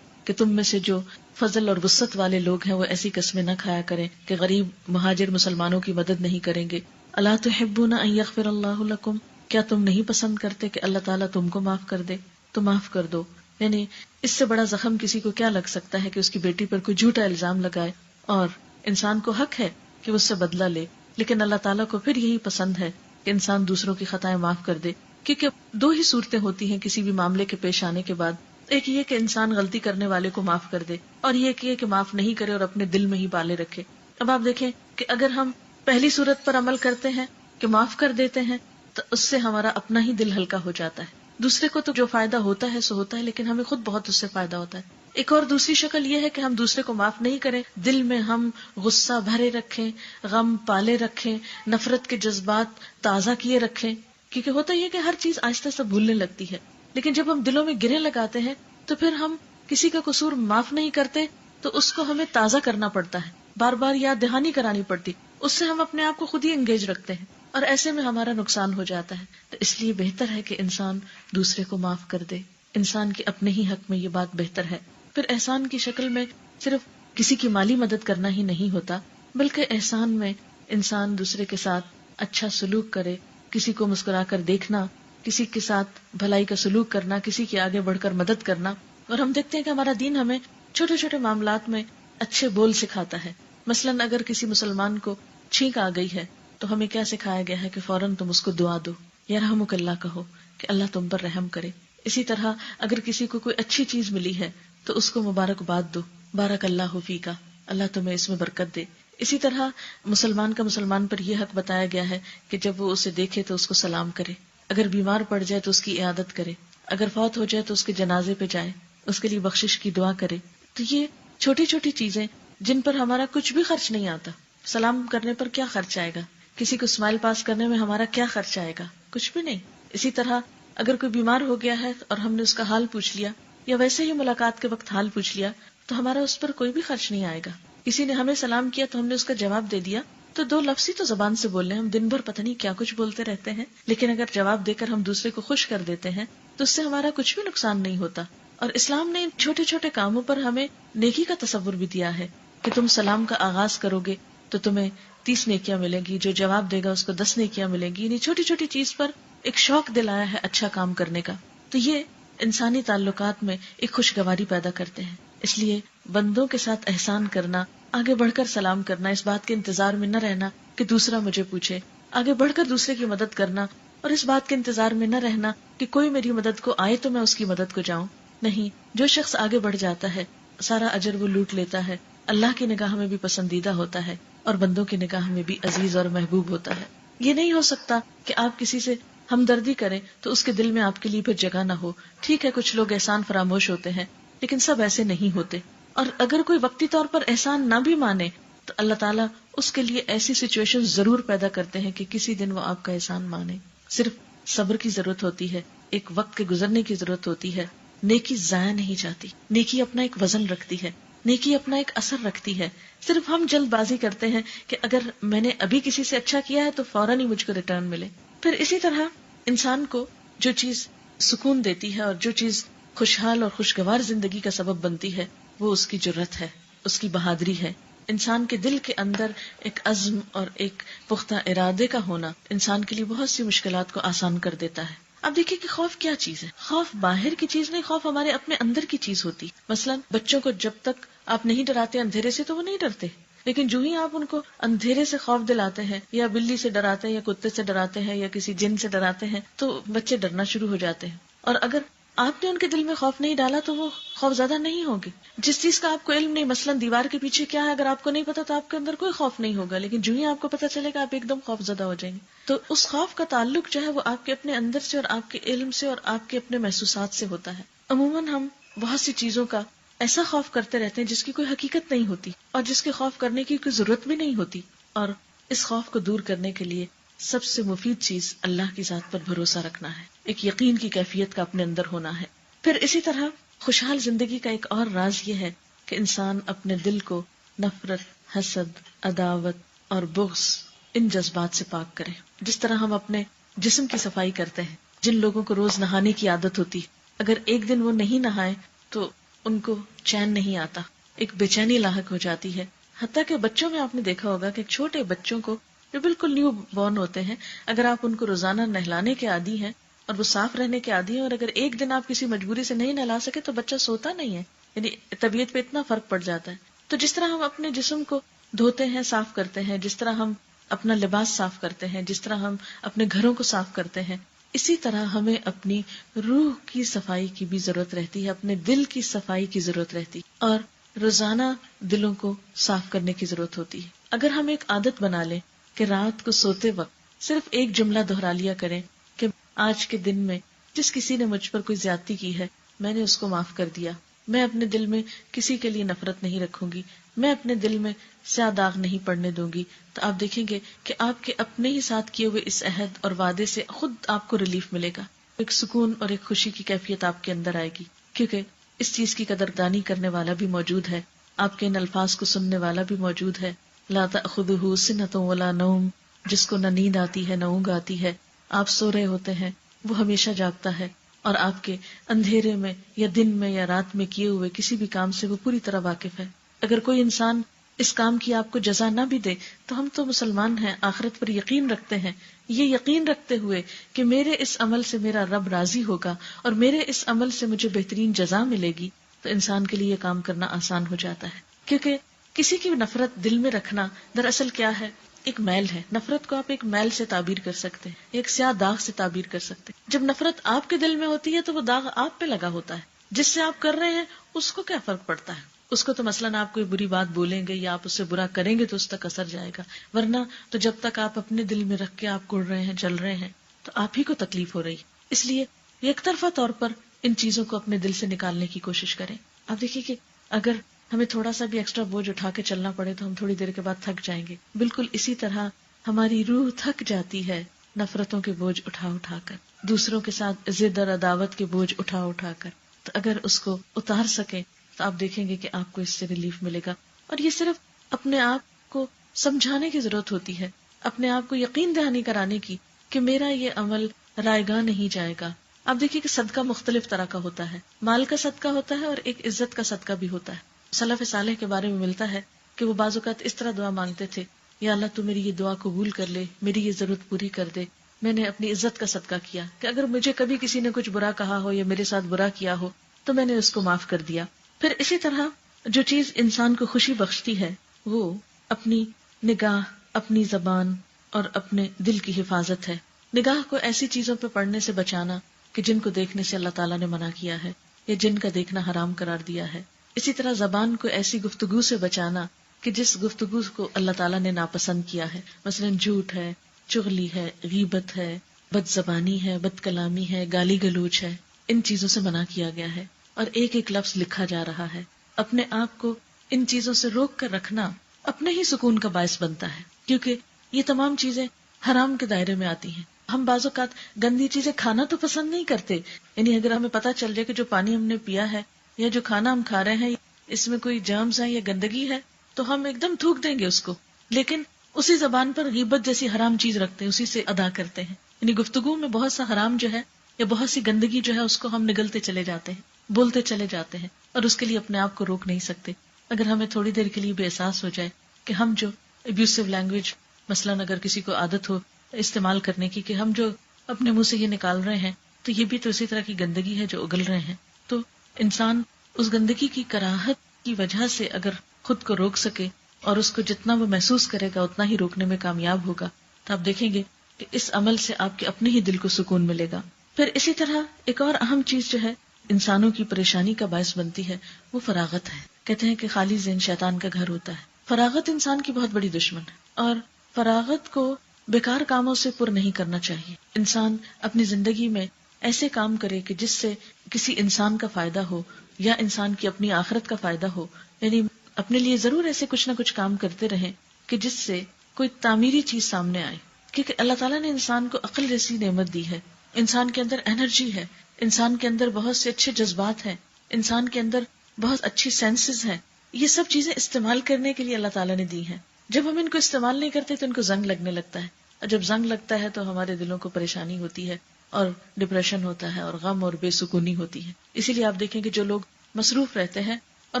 Speaker 2: کہ تم میں سے جو فضل اور وسعت والے لوگ ہیں وہ ایسی قسمیں نہ کھایا کریں کہ غریب مہاجر مسلمانوں کی مدد نہیں کریں گے۔ الا تحبون ان یغفر اللہ لکم، کیا تم نہیں پسند کرتے کہ اللہ تعالیٰ تم کو معاف کر دے؟ تو معاف کر دو۔ یعنی اس سے بڑا زخم کسی کو کیا لگ سکتا ہے کہ اس کی بیٹی پر کوئی جھوٹا الزام لگائے اور انسان کو حق ہے کہ اس سے بدلہ لے، لیکن اللہ تعالیٰ کو پھر یہی پسند ہے کہ انسان دوسروں کی خطائیں معاف کر دے. کیونکہ دو ہی صورتیں ہوتی ہیں کسی بھی معاملے کے پیش آنے کے بعد، ایک یہ کہ انسان غلطی کرنے والے کو معاف کر دے، اور یہ کہ معاف نہیں کرے اور اپنے دل میں ہی پالے رکھے. اب آپ دیکھیں کہ اگر ہم پہلی صورت پر عمل کرتے ہیں کہ معاف کر دیتے ہیں تو اس سے ہمارا اپنا ہی دل ہلکا ہو جاتا ہے. دوسرے کو تو جو فائدہ ہوتا ہے سو ہوتا ہے، لیکن ہمیں خود بہت اس سے فائدہ ہوتا ہے. ایک اور دوسری شکل یہ ہے کہ ہم دوسرے کو معاف نہیں کریں، دل میں ہم غصہ بھرے رکھیں، غم پالے رکھیں، نفرت کے جذبات تازہ کیے رکھیں. کیونکہ ہوتا یہ کہ ہر چیز آہستہ آہستہ بھولنے لگتی ہے، لیکن جب ہم دلوں میں گریں لگاتے ہیں تو پھر ہم کسی کا قصور معاف نہیں کرتے تو اس کو ہمیں تازہ کرنا پڑتا ہے، بار بار یاد دہانی کرانی پڑتی. اس سے ہم اپنے آپ کو خود ہی انگیج رکھتے ہیں اور ایسے میں ہمارا نقصان ہو جاتا ہے. تو اس لیے بہتر ہے کہ انسان دوسرے کو معاف کر دے. انسان کے اپنے ہی حق میں یہ بات بہتر ہے. پھر احسان کی شکل میں صرف کسی کی مالی مدد کرنا ہی نہیں ہوتا، بلکہ احسان میں انسان دوسرے کے ساتھ اچھا سلوک کرے، کسی کو مسکرا کر دیکھنا، کسی کے ساتھ بھلائی کا سلوک کرنا، کسی کے آگے بڑھ کر مدد کرنا. اور ہم دیکھتے ہیں کہ ہمارا دین ہمیں چھوٹے چھوٹے معاملات میں اچھے بول سکھاتا ہے. مثلاً اگر کسی مسلمان کو چھینک آ گئی ہے تو ہمیں کیا سکھایا گیا ہے کہ فوراً تم اس کو دعا دو، یرحمک اللہ کہو کہ اللہ تم پر رحم کرے. اسی طرح اگر کسی کو کوئی اچھی چیز ملی ہے تو اس کو مبارکباد دو، بارک اللہ فیکا، اللہ تمہیں اس میں برکت دے. اسی طرح مسلمان کا مسلمان پر یہ حق بتایا گیا ہے کہ جب وہ اسے دیکھے تو اس کو سلام کرے، اگر بیمار پڑ جائے تو اس کی عیادت کرے، اگر فوت ہو جائے تو اس کے جنازے پہ جائے، اس کے لیے بخشش کی دعا کرے. تو یہ چھوٹی چھوٹی چیزیں جن پر ہمارا کچھ بھی خرچ نہیں آتا. سلام کرنے پر کیا خرچ آئے گا؟ کسی کو اسمائل پاس کرنے میں ہمارا کیا خرچ آئے گا؟ کچھ بھی نہیں. اسی طرح اگر کوئی بیمار ہو گیا ہے اور ہم نے اس کا حال پوچھ لیا یا ویسے ہی ملاقات کے وقت حال پوچھ لیا تو ہمارا اس پر کوئی بھی خرچ نہیں آئے گا. کسی نے ہمیں سلام کیا تو ہم نے اس کا جواب دے دیا، تو دو لفظ ہی تو زبان سے بولنے، ہم دن بھر پتہ نہیں کیا کچھ بولتے رہتے ہیں، لیکن اگر جواب دے کر ہم دوسرے کو خوش کر دیتے ہیں تو اس سے ہمارا کچھ بھی نقصان نہیں ہوتا. اور اسلام نے چھوٹے چھوٹے کاموں پر ہمیں نیکی کا تصور بھی دیا ہے کہ تم سلام کا آغاز کرو گے تو تمہیں 30 نیکیاں ملیں گی، جو جواب دے گا اس کو 10 نیکیاں ملیں گی. یعنی چھوٹی چھوٹی چیز پر ایک شوق دلایا ہے اچھا کام کرنے کا. تو یہ انسانی تعلقات میں ایک خوشگواری پیدا کرتے ہیں. اس لیے بندوں کے ساتھ احسان کرنا، آگے بڑھ کر سلام کرنا، اس بات کے انتظار میں نہ رہنا کہ دوسرا مجھے پوچھے، آگے بڑھ کر دوسرے کی مدد کرنا اور اس بات کے انتظار میں نہ رہنا کہ کوئی میری مدد کو آئے تو میں اس کی مدد کو جاؤں. نہیں، جو شخص آگے بڑھ جاتا ہے سارا اجر وہ لوٹ لیتا ہے، اللہ کی نگاہ میں بھی پسندیدہ ہوتا ہے اور بندوں کی نگاہ میں بھی عزیز اور محبوب ہوتا ہے. یہ نہیں ہو سکتا کہ آپ کسی سے ہمدردی کریں تو اس کے دل میں آپ کے لیے پھر جگہ نہ ہو. ٹھیک ہے کچھ لوگ احسان فراموش ہوتے ہیں لیکن سب ایسے نہیں ہوتے. اور اگر کوئی وقتی طور پر احسان نہ بھی مانے تو اللہ تعالیٰ اس کے لیے ایسی سچویشن ضرور پیدا کرتے ہیں کہ کسی دن وہ آپ کا احسان مانے. صرف صبر کی ضرورت ہوتی ہے، ایک وقت کے گزرنے کی ضرورت ہوتی ہے. نیکی ضائع نہیں جاتی، نیکی اپنا ایک وزن رکھتی ہے، نیکی اپنا ایک اثر رکھتی ہے. صرف ہم جلد بازی کرتے ہیں کہ اگر میں نے ابھی کسی سے اچھا کیا ہے تو فوراً ہی مجھ کو ریٹرن ملے. پھر اسی طرح انسان کو جو چیز سکون دیتی ہے اور جو چیز خوشحال اور خوشگوار زندگی کا سبب بنتی ہے وہ اس کی جرت ہے، اس کی بہادری ہے. انسان کے دل کے اندر ایک عزم اور ایک پختہ ارادے کا ہونا انسان کے لیے بہت سی مشکلات کو آسان کر دیتا ہے. اب دیکھیے کہ خوف کیا چیز ہے. خوف باہر کی چیز نہیں، خوف ہمارے اپنے اندر کی چیز ہوتی. مثلا بچوں کو جب تک آپ نہیں ڈراتے اندھیرے سے تو وہ نہیں ڈرتے، لیکن جو ہی آپ ان کو اندھیرے سے خوف دلاتے ہیں یا بلی سے ڈراتے ہیں یا کتے سے ڈراتے ہیں یا کسی جن سے ڈراتے ہیں تو بچے ڈرنا شروع ہو جاتے ہیں. اور اگر آپ نے ان کے دل میں خوف نہیں ڈالا تو وہ خوف زیادہ نہیں ہوگی. جس چیز کا آپ کو علم نہیں، مثلا دیوار کے پیچھے کیا ہے، اگر آپ کو نہیں پتا تو آپ کے اندر کوئی خوف نہیں ہوگا، لیکن جو ہی آپ کو پتا چلے گا آپ ایک دم خوف زدہ ہو جائیں گے. تو اس خوف کا تعلق جو ہے وہ آپ کے اپنے اندر سے اور آپ کے علم سے اور آپ کے اپنے محسوسات سے ہوتا ہے. عموماً ہم بہت سی چیزوں کا ایسا خوف کرتے رہتے ہیں جس کی کوئی حقیقت نہیں ہوتی اور جس کے خوف کرنے کی کوئی ضرورت بھی نہیں ہوتی. اور اس خوف کو دور کرنے کے لیے سب سے مفید چیز اللہ کی ذات پر بھروسہ رکھنا ہے، ایک یقین کی کیفیت کا اپنے اندر ہونا ہے. پھر اسی طرح خوشحال زندگی کا ایک اور راز یہ ہے کہ انسان اپنے دل کو نفرت، حسد، عداوت اور بغض ان جذبات سے پاک کرے. جس طرح ہم اپنے جسم کی صفائی کرتے ہیں، جن لوگوں کو روز نہانے کی عادت ہوتی، اگر ایک دن وہ نہیں نہائے تو ان کو چین نہیں آتا، ایک بے چینی لاحق ہو جاتی ہے. حتیٰ کہ بچوں میں آپ نے دیکھا ہوگا کہ چھوٹے بچوں کو جو بالکل نیو بورن ہوتے ہیں، اگر آپ ان کو روزانہ نہلانے کے عادی ہیں اور وہ صاف رہنے کے عادی ہیں اور اگر ایک دن آپ کسی مجبوری سے نہیں نہلا سکے تو بچہ سوتا نہیں ہے. یعنی طبیعت پہ اتنا فرق پڑ جاتا ہے. تو جس طرح ہم اپنے جسم کو دھوتے ہیں، صاف کرتے ہیں، جس طرح ہم اپنا لباس صاف کرتے ہیں، جس طرح ہم اپنے گھروں کو صاف کرتے ہیں، اسی طرح ہمیں اپنی روح کی صفائی کی بھی ضرورت رہتی ہے، اپنے دل کی صفائی کی ضرورت رہتی ہے، اور روزانہ دلوں کو صاف کرنے کی ضرورت ہوتی ہے۔ اگر ہم ایک عادت بنا لیں کہ رات کو سوتے وقت صرف ایک جملہ دہرا لیا کریں کہ آج کے دن میں جس کسی نے مجھ پر کوئی زیادتی کی ہے میں نے اس کو معاف کر دیا، میں اپنے دل میں کسی کے لیے نفرت نہیں رکھوں گی، میں اپنے دل میں سیاہ داغ نہیں پڑنے دوں گی، تو آپ دیکھیں گے کہ آپ کے اپنے ہی ساتھ کیے ہوئے اس عہد اور وعدے سے خود آپ کو ریلیف ملے گا، ایک سکون اور ایک خوشی کی کیفیت آپ کے اندر آئے گی، کیونکہ اس چیز کی قدردانی کرنے والا بھی موجود ہے، آپ کے ان الفاظ کو سننے والا بھی موجود ہے۔ لا تأخذہ سنۃ ولا نوم، جس کو نہ نیند آتی ہے نہ اونگ آتی ہے، آپ سو رہے ہوتے ہیں وہ ہمیشہ جاگتا ہے، اور آپ کے اندھیرے میں یا دن میں یا رات میں کیے ہوئے کسی بھی کام سے وہ پوری طرح واقف ہے۔ اگر کوئی انسان اس کام کی آپ کو جزا نہ بھی دے تو ہم تو مسلمان ہیں، آخرت پر یقین رکھتے ہیں، یہ یقین رکھتے ہوئے کہ میرے اس عمل سے میرا رب راضی ہوگا اور میرے اس عمل سے مجھے بہترین جزا ملے گی، تو انسان کے لیے یہ کام کرنا آسان ہو جاتا ہے۔ کیونکہ کسی کی نفرت دل میں رکھنا دراصل کیا ہے؟ ایک میل ہے۔ نفرت کو آپ ایک میل سے تعبیر کر سکتے ہیں، ایک سیاہ داغ سے تعبیر کر سکتے ہیں۔ جب نفرت آپ کے دل میں ہوتی ہے تو وہ داغ آپ پہ لگا ہوتا ہے، جس سے آپ کر رہے ہیں اس کو کیا فرق پڑتا ہے؟ اس کو تو مثلاً آپ کوئی بری بات بولیں گے یا آپ اس سے برا کریں گے تو اس تک اثر جائے گا، ورنہ تو جب تک آپ اپنے دل میں رکھ کے آپ کڑ رہے ہیں، جل رہے ہیں، تو آپ ہی کو تکلیف ہو رہی۔ اس لیے یک طرفہ طور پر ان چیزوں کو اپنے دل سے نکالنے کی کوشش کریں۔ آپ دیکھیے کہ اگر ہمیں تھوڑا سا بھی ایکسٹرا بوجھ اٹھا کے چلنا پڑے تو ہم تھوڑی دیر کے بعد تھک جائیں گے، بالکل اسی طرح ہماری روح تھک جاتی ہے نفرتوں کے بوجھ اٹھا اٹھا کر، دوسروں کے ساتھ ضد اور عداوت کے بوجھ اٹھا اٹھا کر۔ تو اگر اس کو اتار سکیں تو آپ دیکھیں گے کہ آپ کو اس سے ریلیف ملے گا، اور یہ صرف اپنے آپ کو سمجھانے کی ضرورت ہوتی ہے، اپنے آپ کو یقین دہانی کرانے کی کہ میرا یہ عمل رائے گاہ نہیں جائے گا۔ آپ دیکھیے کہ صدقہ مختلف طرح کا ہوتا ہے، مال کا صدقہ ہوتا ہے اور ایک عزت کا صدقہ بھی ہوتا ہے۔ سلف صالح کے بارے میں ملتا ہے کہ وہ بعض اوقات اس طرح دعا مانگتے تھے، یا اللہ تو میری یہ دعا قبول کر لے، میری یہ ضرورت پوری کر دے، میں نے اپنی عزت کا صدقہ کیا کہ اگر مجھے کبھی کسی نے کچھ برا کہا ہو یا میرے ساتھ برا کیا ہو تو میں نے اس کو معاف کر دیا۔ پھر اسی طرح جو چیز انسان کو خوشی بخشتی ہے وہ اپنی نگاہ، اپنی زبان اور اپنے دل کی حفاظت ہے۔ نگاہ کو ایسی چیزوں پہ پڑنے سے بچانا کہ جن کو دیکھنے سے اللہ تعالیٰ نے منع کیا ہے یا جن کا دیکھنا حرام قرار دیا ہے۔ اسی طرح زبان کو ایسی گفتگو سے بچانا کہ جس گفتگو کو اللہ تعالیٰ نے ناپسند کیا ہے، مثلا جھوٹ ہے، چغلی ہے، غیبت ہے، بد زبانی ہے، بد کلامی ہے، گالی گلوچ ہے، ان چیزوں سے منع کیا گیا ہے، اور ایک ایک لفظ لکھا جا رہا ہے۔ اپنے آپ کو ان چیزوں سے روک کر رکھنا اپنے ہی سکون کا باعث بنتا ہے، کیونکہ یہ تمام چیزیں حرام کے دائرے میں آتی ہیں۔ ہم بعض اوقات گندی چیزیں کھانا تو پسند نہیں کرتے، یعنی اگر ہمیں پتہ چل جائے کہ جو پانی ہم نے پیا ہے یا جو کھانا ہم کھا رہے ہیں اس میں کوئی جرمز ہے یا گندگی ہے تو ہم ایک دم تھوک دیں گے اس کو، لیکن اسی زبان پر غیبت جیسی حرام چیز رکھتے ہیں، اسی سے ادا کرتے ہیں۔ یعنی گفتگو میں بہت سا حرام جو ہے یا بہت سی گندگی جو ہے اس کو ہم نگلتے چلے جاتے ہیں، بولتے چلے جاتے ہیں، اور اس کے لیے اپنے آپ کو روک نہیں سکتے۔ اگر ہمیں تھوڑی دیر کے لیے بھی احساس ہو جائے کہ ہم جو ابیوسو لینگویج مثلاً اگر کسی کو عادت ہو استعمال کرنے کی کہ ہم جو اپنے منہ سے یہ نکال رہے ہیں تو یہ بھی تو اسی طرح کی گندگی ہے جو اگل رہے ہیں، تو انسان اس گندگی کی کراہت کی وجہ سے اگر خود کو روک سکے اور اس کو جتنا وہ محسوس کرے گا اتنا ہی روکنے میں کامیاب ہوگا، تو آپ دیکھیں گے کہ اس عمل سے آپ کے اپنے ہی دل کو سکون ملے گا۔ پھر اسی طرح ایک اور اہم چیز جو ہے انسانوں کی پریشانی کا باعث بنتی ہے وہ فراغت ہے۔ کہتے ہیں کہ خالی ذہن شیطان کا گھر ہوتا ہے۔ فراغت انسان کی بہت بڑی دشمن ہے، اور فراغت کو بیکار کاموں سے پر نہیں کرنا چاہیے۔ انسان اپنی زندگی میں ایسے کام کرے کہ جس سے کسی انسان کا فائدہ ہو یا انسان کی اپنی آخرت کا فائدہ ہو، یعنی اپنے لیے ضرور ایسے کچھ نہ کچھ کام کرتے رہیں کہ جس سے کوئی تعمیری چیز سامنے آئے، کیونکہ اللہ تعالیٰ نے انسان کو عقل جیسی نعمت دی ہے، انسان کے اندر انرجی ہے، انسان کے اندر بہت سے اچھے جذبات ہیں، انسان کے اندر بہت اچھی سینسز ہیں، یہ سب چیزیں استعمال کرنے کے لیے اللہ تعالیٰ نے دی ہیں۔ جب ہم ان کو استعمال نہیں کرتے تو ان کو زنگ لگنے لگتا ہے، اور جب زنگ لگتا ہے تو ہمارے دلوں کو پریشانی ہوتی ہے اور ڈپریشن ہوتا ہے اور غم اور بے سکونی ہوتی ہے۔ اسی لیے آپ دیکھیں کہ جو لوگ مصروف رہتے ہیں، اور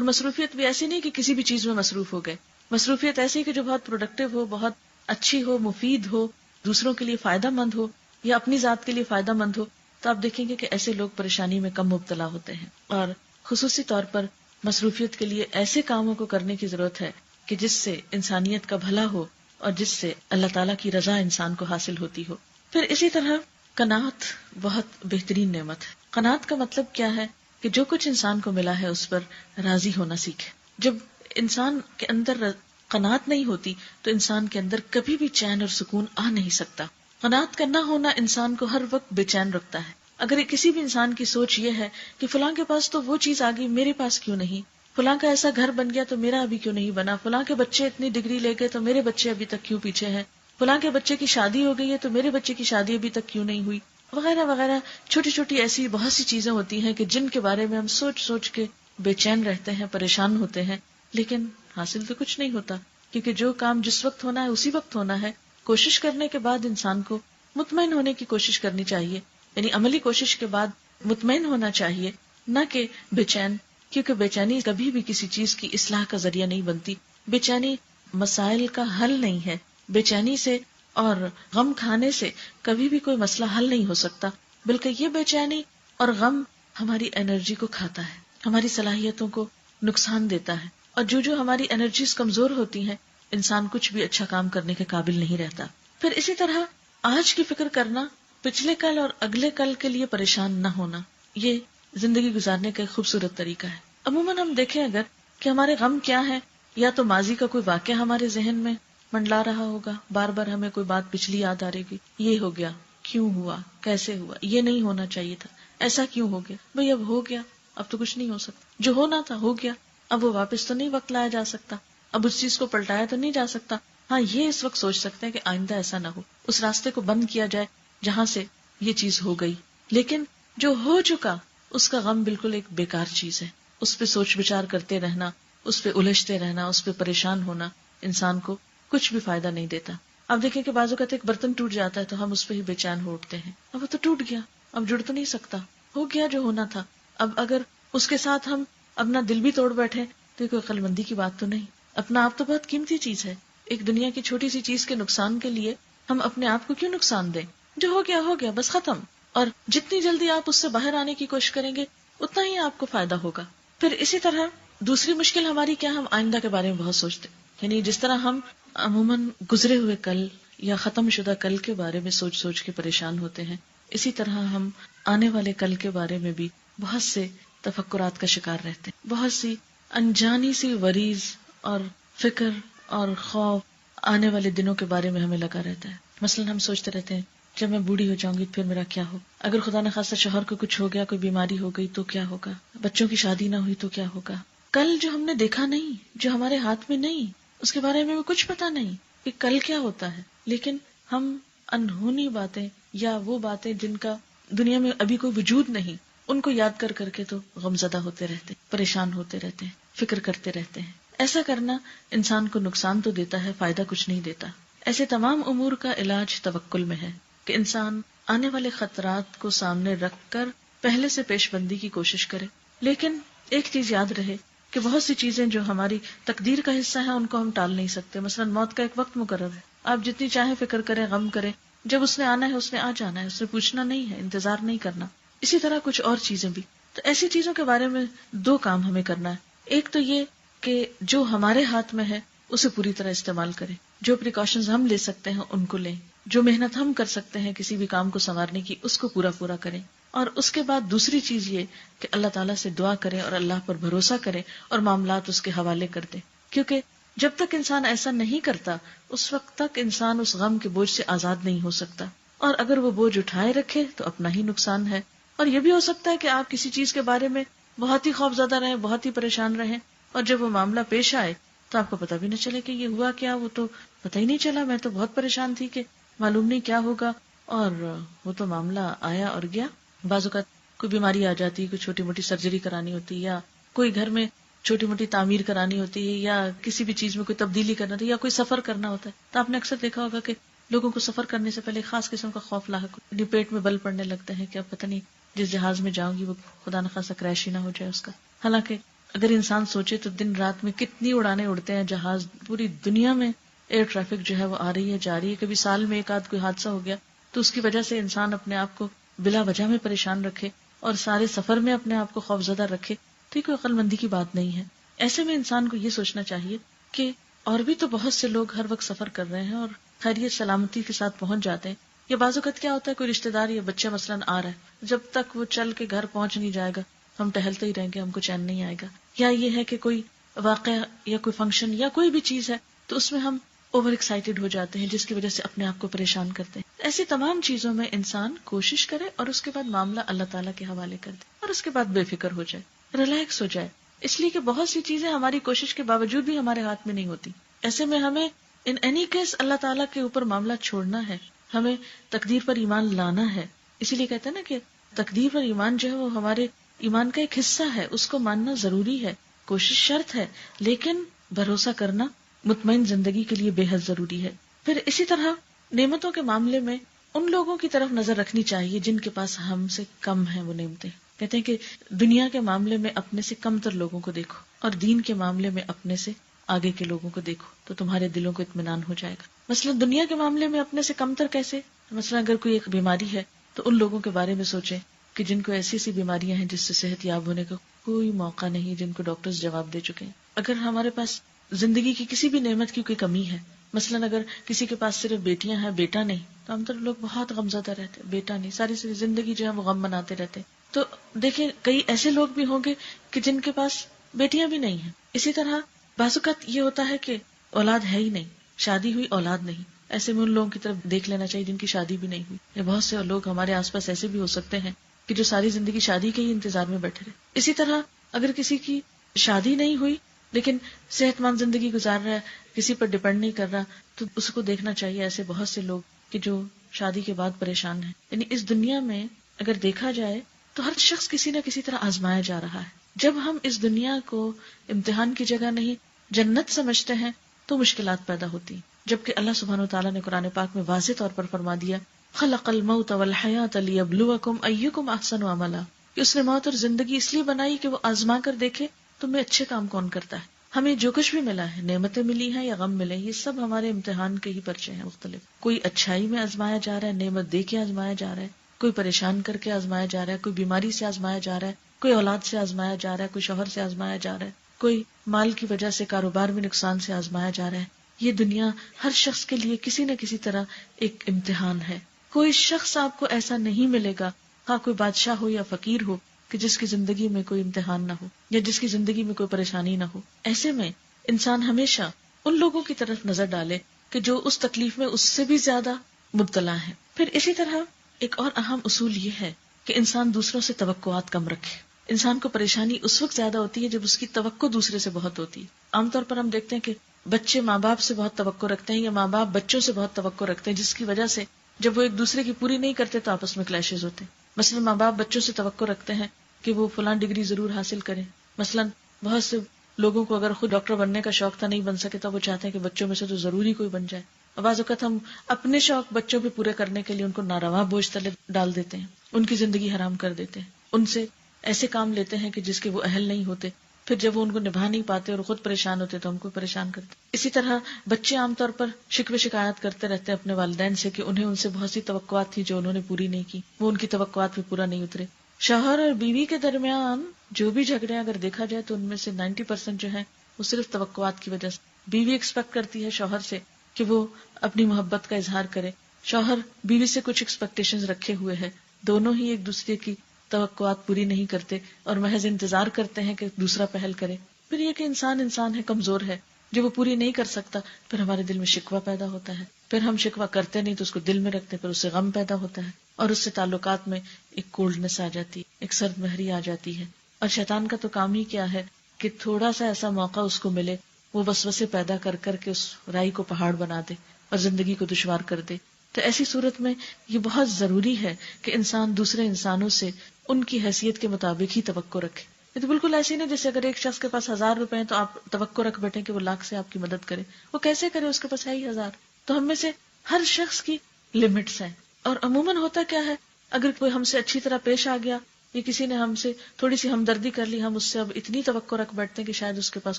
Speaker 2: مصروفیت بھی ایسی نہیں کہ کسی بھی چیز میں مصروف ہو گئے، مصروفیت ایسی کہ جو بہت پروڈکٹیو ہو، بہت اچھی ہو، مفید ہو، دوسروں کے لیے فائدہ مند ہو یا اپنی ذات کے لیے فائدہ مند ہو، تو آپ دیکھیں گے کہ ایسے لوگ پریشانی میں کم مبتلا ہوتے ہیں۔ اور خصوصی طور پر مصروفیت کے لیے ایسے کاموں کو کرنے کی ضرورت ہے کہ جس سے انسانیت کا بھلا ہو اور جس سے اللہ تعالیٰ کی رضا انسان کو حاصل ہوتی ہو۔ پھر اسی طرح قناعت بہت بہترین نعمت ہے۔ قناعت کا مطلب کیا ہے کہ جو کچھ انسان کو ملا ہے اس پر راضی ہونا سیکھے۔ جب انسان کے اندر قناعت نہیں ہوتی تو انسان کے اندر کبھی بھی چین اور سکون آ نہیں سکتا۔ قناعت کا نہ ہونا انسان کو ہر وقت بے چین رکھتا ہے۔ اگر کسی بھی انسان کی سوچ یہ ہے کہ فلاں کے پاس تو وہ چیز آ گئی، میرے پاس کیوں نہیں، فلاں کا ایسا گھر بن گیا تو میرا ابھی کیوں نہیں بنا، فلاں کے بچے اتنی ڈگری لے گئے تو میرے بچے ابھی تک کیوں پیچھے ہیں، فلاں کے بچے کی شادی ہو گئی ہے تو میرے بچے کی شادی ابھی تک کیوں نہیں ہوئی، وغیرہ وغیرہ، چھوٹی چھوٹی ایسی بہت سی چیزیں ہوتی ہیں کہ جن کے بارے میں ہم سوچ سوچ کے بے چین رہتے ہیں، پریشان ہوتے ہیں، لیکن حاصل تو کچھ نہیں ہوتا، کیونکہ جو کام جس وقت ہونا ہے اسی وقت ہونا ہے۔ کوشش کرنے کے بعد انسان کو مطمئن ہونے کی کوشش کرنی چاہیے، یعنی عملی کوشش کے بعد مطمئن ہونا چاہیے، نہ کہ بے چین، کیونکہ بے چینی کبھی بھی کسی چیز کی اصلاح کا ذریعہ نہیں بنتی، بے چینی مسائل کا حل نہیں ہے، بے چینی سے اور غم کھانے سے کبھی بھی کوئی مسئلہ حل نہیں ہو سکتا، بلکہ یہ بے چینی اور غم ہماری انرجی کو کھاتا ہے، ہماری صلاحیتوں کو نقصان دیتا ہے، اور جو ہماری انرجیز کمزور ہوتی ہیں انسان کچھ بھی اچھا کام کرنے کے قابل نہیں رہتا۔ پھر اسی طرح آج کی فکر کرنا، پچھلے کل اور اگلے کل کے لیے پریشان نہ ہونا، یہ زندگی گزارنے کا ایک خوبصورت طریقہ ہے۔ عموماً ہم دیکھیں اگر کہ ہمارے غم کیا ہے، یا تو ماضی کا کوئی واقعہ ہمارے ذہن میں منڈلا رہا ہوگا، بار بار ہمیں کوئی بات پچھلی یاد آ رہے گی، یہ ہو گیا، کیوں ہوا، کیسے ہوا، یہ نہیں ہونا چاہیے تھا، ایسا کیوں ہو گیا، بھئی اب ہو گیا، اب تو کچھ نہیں ہو سکتا، جو ہونا تھا ہو گیا، اب وہ واپس تو نہیں وقت لایا جا سکتا، اب اس چیز کو پلٹایا تو نہیں جا سکتا۔ ہاں یہ اس وقت سوچ سکتے ہیں کہ آئندہ ایسا نہ ہو، اس راستے کو بند کیا جائے جہاں سے یہ چیز ہو گئی، لیکن جو ہو چکا اس کا غم بالکل ایک بیکار چیز ہے، اس پہ سوچ بچار کرتے رہنا، اس پہ الجھتے رہنا، اس پہ پریشان ہونا انسان کو کچھ بھی فائدہ نہیں دیتا۔ اب دیکھیں کہ بعض اوقات ایک برتن ٹوٹ جاتا ہے تو ہم اس پہ ہی بے چین ہو اٹھتے ہیں، اب وہ تو ٹوٹ گیا، اب جڑ تو نہیں سکتا، ہو گیا جو ہونا تھا، اب اگر اس کے ساتھ ہم اپنا دل بھی توڑ بیٹھے تو کوئی عقل مندی کی بات تو نہیں۔ اپنا آپ تو بہت قیمتی چیز ہے، ایک دنیا کی چھوٹی سی چیز کے نقصان کے لیے ہم اپنے آپ کو کیوں نقصان دیں؟ جو ہو گیا بس ختم، اور جتنی جلدی آپ اس سے باہر آنے کی کوشش کریں گے اتنا ہی آپ کو فائدہ ہوگا۔ پھر اسی طرح دوسری مشکل ہماری کیا، ہم آئندہ کے بارے میں بہت سوچتے ہیں، یعنی جس طرح ہم عموماً گزرے ہوئے کل یا ختم شدہ کل کے بارے میں سوچ سوچ کے پریشان ہوتے ہیں، اسی طرح ہم آنے والے کل کے بارے میں بھی بہت سے تفکرات کا شکار رہتے ہیں، بہت سی انجانی سی وریز اور فکر اور خوف آنے والے دنوں کے بارے میں ہمیں لگا رہتا ہے۔ مثلا ہم سوچتے رہتے ہیں جب میں بوڑھی ہو جاؤں گی پھر میرا کیا ہو، اگر خدا نخواستہ شوہر کو کچھ ہو گیا، کوئی بیماری ہو گئی تو کیا ہوگا، بچوں کی شادی نہ ہوئی تو کیا ہوگا، کل جو ہم نے دیکھا نہیں، جو ہمارے ہاتھ میں نہیں، اس کے بارے میں کچھ پتا نہیں کہ کل کیا ہوتا ہے، لیکن ہم انہونی باتیں یا وہ باتیں جن کا دنیا میں ابھی کوئی وجود نہیں، ان کو یاد کر کر کے تو غمزدہ ہوتے رہتے، پریشان ہوتے رہتے ہیں، فکر کرتے رہتے ہیں۔ ایسا کرنا انسان کو نقصان تو دیتا ہے، فائدہ کچھ نہیں دیتا۔ ایسے تمام امور کا علاج توکل میں ہے کہ انسان آنے والے خطرات کو سامنے رکھ کر پہلے سے پیش بندی کی کوشش کرے، لیکن ایک چیز یاد رہے کہ بہت سی چیزیں جو ہماری تقدیر کا حصہ ہیں ان کو ہم ٹال نہیں سکتے۔ مثلا موت کا ایک وقت مقرر ہے، آپ جتنی چاہیں فکر کریں، غم کریں، جب اس نے آنا ہے اس نے آ جانا ہے، اس نے پوچھنا نہیں ہے، انتظار نہیں کرنا۔ اسی طرح کچھ اور چیزیں بھی، تو ایسی چیزوں کے بارے میں دو کام ہمیں کرنا ہے۔ ایک تو یہ کہ جو ہمارے ہاتھ میں ہے اسے پوری طرح استعمال کریں، جو پریکاشنز ہم لے سکتے ہیں ان کو لیں، جو محنت ہم کر سکتے ہیں کسی بھی کام کو سنوارنے کی اس کو پورا کریں، اور اس کے بعد دوسری چیز یہ کہ اللہ تعالیٰ سے دعا کریں اور اللہ پر بھروسہ کریں اور معاملات اس کے حوالے کر دیں، کیونکہ جب تک انسان ایسا نہیں کرتا اس وقت تک انسان اس غم کے بوجھ سے آزاد نہیں ہو سکتا، اور اگر وہ بوجھ اٹھائے رکھے تو اپنا ہی نقصان ہے۔ اور یہ بھی ہو سکتا ہے کہ آپ کسی چیز کے بارے میں بہت ہی خوف زدہ رہیں، بہت ہی پریشان رہیں، اور جب وہ معاملہ پیش آئے تو آپ کو پتہ بھی نہ چلے کہ یہ ہوا کیا، وہ تو پتہ ہی نہیں چلا، میں تو بہت پریشان تھی کہ معلوم نہیں کیا ہوگا، اور وہ تو معاملہ آیا اور گیا۔ بعض اوقات کوئی بیماری آ جاتی، کوئی چھوٹی موٹی سرجری کرانی ہوتی، یا کوئی گھر میں چھوٹی موٹی تعمیر کرانی ہوتی ہے، یا کسی بھی چیز میں کوئی تبدیلی کرنا ہوتی ہے، یا کوئی سفر کرنا ہوتا ہے، تو آپ نے اکثر دیکھا ہوگا کہ لوگوں کو سفر کرنے سے پہلے خاص قسم کا خوف لاحق، پیٹ میں بل پڑنے لگتا ہے کہ اب پتہ نہیں جس جہاز میں جاؤں گی وہ خدا نخواستہ کریش ہی نہ ہو جائے اس کا۔ حالانکہ اگر انسان سوچے تو دن رات میں کتنی اڑانے اڑتے ہیں جہاز، پوری دنیا میں ایئر ٹریفک جو ہے وہ آ رہی ہے جا رہی ہے، کبھی سال میں ایک آدھ کوئی حادثہ ہو گیا تو اس کی وجہ سے انسان اپنے آپ کو بلا وجہ میں پریشان رکھے اور سارے سفر میں اپنے آپ کو خوف زدہ رکھے، تو یہ کوئی عقل مندی کی بات نہیں ہے. ایسے میں انسان کو یہ سوچنا چاہیے کہ اور بھی تو بہت سے لوگ ہر وقت سفر کر رہے ہیں اور خیریت سلامتی کے ساتھ پہنچ جاتے ہیں. یا بعض اوقات کیا ہوتا ہے کوئی رشتہ دار یا بچہ مثلاً آ رہا ہے, جب تک وہ چل کے گھر پہنچ نہیں جائے گا ہم ٹہلتے ہی رہیں گے, ہم کو چین نہیں آئے گا. یا یہ ہے کہ کوئی واقعہ یا کوئی فنکشن یا کوئی بھی چیز ہے تو اس میں ہم اوور ایکسائٹیڈ ہو جاتے ہیں جس کی وجہ سے اپنے آپ کو پریشان کرتے ہیں. ایسی تمام چیزوں میں انسان کوشش کرے اور اس کے بعد معاملہ اللہ تعالیٰ کے حوالے کر دے اور اس کے بعد بے فکر ہو جائے, ریلیکس ہو جائے. اس لیے کہ بہت سی چیزیں ہماری کوشش کے باوجود بھی ہمارے ہاتھ میں نہیں ہوتی. ایسے میں ہمیں ان اینی کیس اللہ تعالیٰ کے اوپر معاملہ چھوڑنا ہے, ہمیں تقدیر پر ایمان لانا ہے. اسی لیے کہتے ہیں نا کہ تقدیر پر ایمان جو ہے وہ ہمارے ایمان کا ایک حصہ ہے, اس کو ماننا ضروری ہے, کوشش شرط ہے, لیکن بھروسہ کرنا مطمئن زندگی کے لیے بے حد ضروری ہے. پھر اسی طرح نعمتوں کے معاملے میں ان لوگوں کی طرف نظر رکھنی چاہیے جن کے پاس ہم سے کم ہیں وہ نعمتیں. کہتے ہیں کہ دنیا کے معاملے میں اپنے سے کم تر لوگوں کو دیکھو اور دین کے معاملے میں اپنے سے آگے کے لوگوں کو دیکھو تو تمہارے دلوں کو اطمینان ہو جائے گا. مثلا دنیا کے معاملے میں اپنے سے کم تر کیسے؟ مثلا اگر کوئی ایک بیماری ہے تو ان لوگوں کے بارے میں سوچیں کہ جن کو ایسی ایسی بیماریاں ہیں جس سے صحت یاب ہونے کا کوئی موقع نہیں, جن کو ڈاکٹرز جواب دے چکے ہیں. اگر ہمارے پاس زندگی کی کسی بھی نعمت کی کوئی کمی ہے, مثلا اگر کسی کے پاس صرف بیٹیاں ہیں بیٹا نہیں, تو ہم تو لوگ بہت غمزدہ رہتے ہیں, بیٹا نہیں, ساری زندگی جو ہے وہ غم بناتے رہتے. تو دیکھیں کئی ایسے لوگ بھی ہوں گے کہ جن کے پاس بیٹیاں بھی نہیں ہیں. اسی طرح بعض اوقات یہ ہوتا ہے کہ اولاد ہے ہی نہیں, شادی ہوئی اولاد نہیں. ایسے میں ان لوگوں کی طرف دیکھ لینا چاہیے جن کی شادی بھی نہیں ہوئی. یا بہت سے لوگ ہمارے آس پاس ایسے بھی ہو سکتے ہیں کہ جو ساری زندگی شادی کے ہی انتظار میں بیٹھے رہے. اسی طرح اگر کسی کی شادی نہیں ہوئی لیکن صحت مند زندگی گزار رہا ہے, کسی پر ڈپینڈ نہیں کر رہا, تو اس کو دیکھنا چاہیے. ایسے بہت سے لوگ کہ جو شادی کے بعد پریشان ہیں. یعنی اس دنیا میں اگر دیکھا جائے تو ہر شخص کسی نہ کسی طرح آزمایا جا رہا ہے. جب ہم اس دنیا کو امتحان کی جگہ نہیں جنت سمجھتے ہیں تو مشکلات پیدا ہوتی ہیں. جبکہ اللہ سبحانہ وتعالیٰ نے قرآن پاک میں واضح طور پر فرما دیا خلق الموت والحیات لیبلوکم ایکم احسن عملا, کہ اس نے موت اور زندگی اس لیے بنائی کہ وہ آزما کر دیکھے تمہیں اچھے کام کون کرتا ہے. ہمیں جو کچھ بھی ملا ہے, نعمتیں ملی ہیں یا غم ملے, یہ سب ہمارے امتحان کے ہی پرچے ہیں مختلف. کوئی اچھائی میں آزمایا جا رہا ہے, نعمت دے کے آزمایا جا رہا ہے, کوئی پریشان کر کے آزمایا جا رہا ہے, کوئی بیماری سے آزمایا جا رہا ہے, کوئی اولاد سے آزمایا جا رہا ہے, کوئی شوہر سے آزمایا جا رہا ہے, کوئی مال کی وجہ سے کاروبار میں نقصان سے آزمایا جا رہا ہے. یہ دنیا ہر شخص کے لیے کسی نہ کسی طرح ایک امتحان ہے. کوئی شخص آپ کو ایسا نہیں ملے گا, ہاں کوئی بادشاہ ہو یا فقیر ہو, کہ جس کی زندگی میں کوئی امتحان نہ ہو یا جس کی زندگی میں کوئی پریشانی نہ ہو. ایسے میں انسان ہمیشہ ان لوگوں کی طرف نظر ڈالے کہ جو اس تکلیف میں اس سے بھی زیادہ مبتلا ہیں. پھر اسی طرح ایک اور اہم اصول یہ ہے کہ انسان دوسروں سے توقعات کم رکھے. انسان کو پریشانی اس وقت زیادہ ہوتی ہے جب اس کی توقع دوسرے سے بہت ہوتی ہے. عام طور پر ہم دیکھتے ہیں کہ بچے ماں باپ سے بہت توقع رکھتے ہیں یا ماں باپ بچوں سے بہت توقع رکھتے ہیں, جس کی وجہ سے جب وہ ایک دوسرے کی پوری نہیں کرتے تو آپس میں کلیشز ہوتے ہیں. مثلا ماں باپ بچوں سے توقع رکھتے ہیں کہ وہ فلاں ڈگری ضرور حاصل کریں. مثلا بہت سے لوگوں کو اگر خود ڈاکٹر بننے کا شوق تھا, نہیں بن سکے, تو وہ چاہتے ہیں کہ بچوں میں سے تو ضروری کوئی بن جائے. بعض اوقات ہم اپنے شوق بچوں پہ پورے کرنے کے لیے ان کو ناروا بوجھ تلے ڈال دیتے ہیں, ان کی زندگی حرام کر دیتے ہیں, ان سے ایسے کام لیتے ہیں کہ جس کے وہ اہل نہیں ہوتے. پھر جب وہ ان کو نبھا نہیں پاتے اور خود پریشان ہوتے تو ہم کو پریشان کرتے. اسی طرح بچے عام طور پر شکوے شکایت کرتے رہتے ہیں اپنے والدین سے کہ انہیں ان سے بہت سی توقعات تھی جو انہوں نے پوری نہیں کی, وہ ان کی توقعات پہ پورا نہیں اترے. شوہر اور بیوی کے درمیان جو بھی جھگڑے اگر دیکھا جائے تو ان میں سے 90% جو ہے وہ صرف توقعات کی وجہ سے. بیوی ایکسپیکٹ کرتی ہے شوہر سے کہ وہ اپنی محبت کا اظہار کرے, شوہر بیوی سے کچھ ایکسپیکٹیشنز رکھے ہوئے ہیں, دونوں ہی ایک دوسرے کی توقعات پوری نہیں کرتے اور محض انتظار کرتے ہیں کہ دوسرا پہل کرے. پھر یہ کہ انسان ہے, کمزور ہے, جو وہ پوری نہیں کر سکتا, پھر ہمارے دل میں شکوہ پیدا ہوتا ہے, پھر ہم شکوہ کرتے نہیں تو اس کو دل میں رکھتے, پھر اس سے غم پیدا ہوتا ہے اور اس سے تعلقات میں ایک کولڈنس آ جاتی ہے, ایک سرد مہری آ جاتی ہے. اور شیطان کا تو کام ہی کیا ہے کہ تھوڑا سا ایسا موقع اس کو ملے, وہ وسوسے پیدا کر کر کے اس رائی کو پہاڑ بنا دے اور زندگی کو دشوار کر دے. تو ایسی صورت میں یہ بہت ضروری ہے کہ انسان دوسرے انسانوں سے ان کی حیثیت کے مطابق ہی توقع رکھے. یہ تو بالکل ایسے نہیں جیسے اگر ایک شخص کے پاس 1000 روپے ہیں تو آپ توقع رکھ بیٹھے کہ وہ لاکھ سے آپ کی مدد کرے. وہ کیسے کرے, اس کے پاس ہے ہی 1000. تو ہم میں سے ہر شخص کی لمٹس ہیں. اور عموماً ہوتا کیا ہے, اگر کوئی ہم سے اچھی طرح پیش آ گیا یا کسی نے ہم سے تھوڑی سی ہمدردی کر لی, ہم اس سے اب اتنی توقع رکھ بیٹھتے ہیں کہ شاید اس کے پاس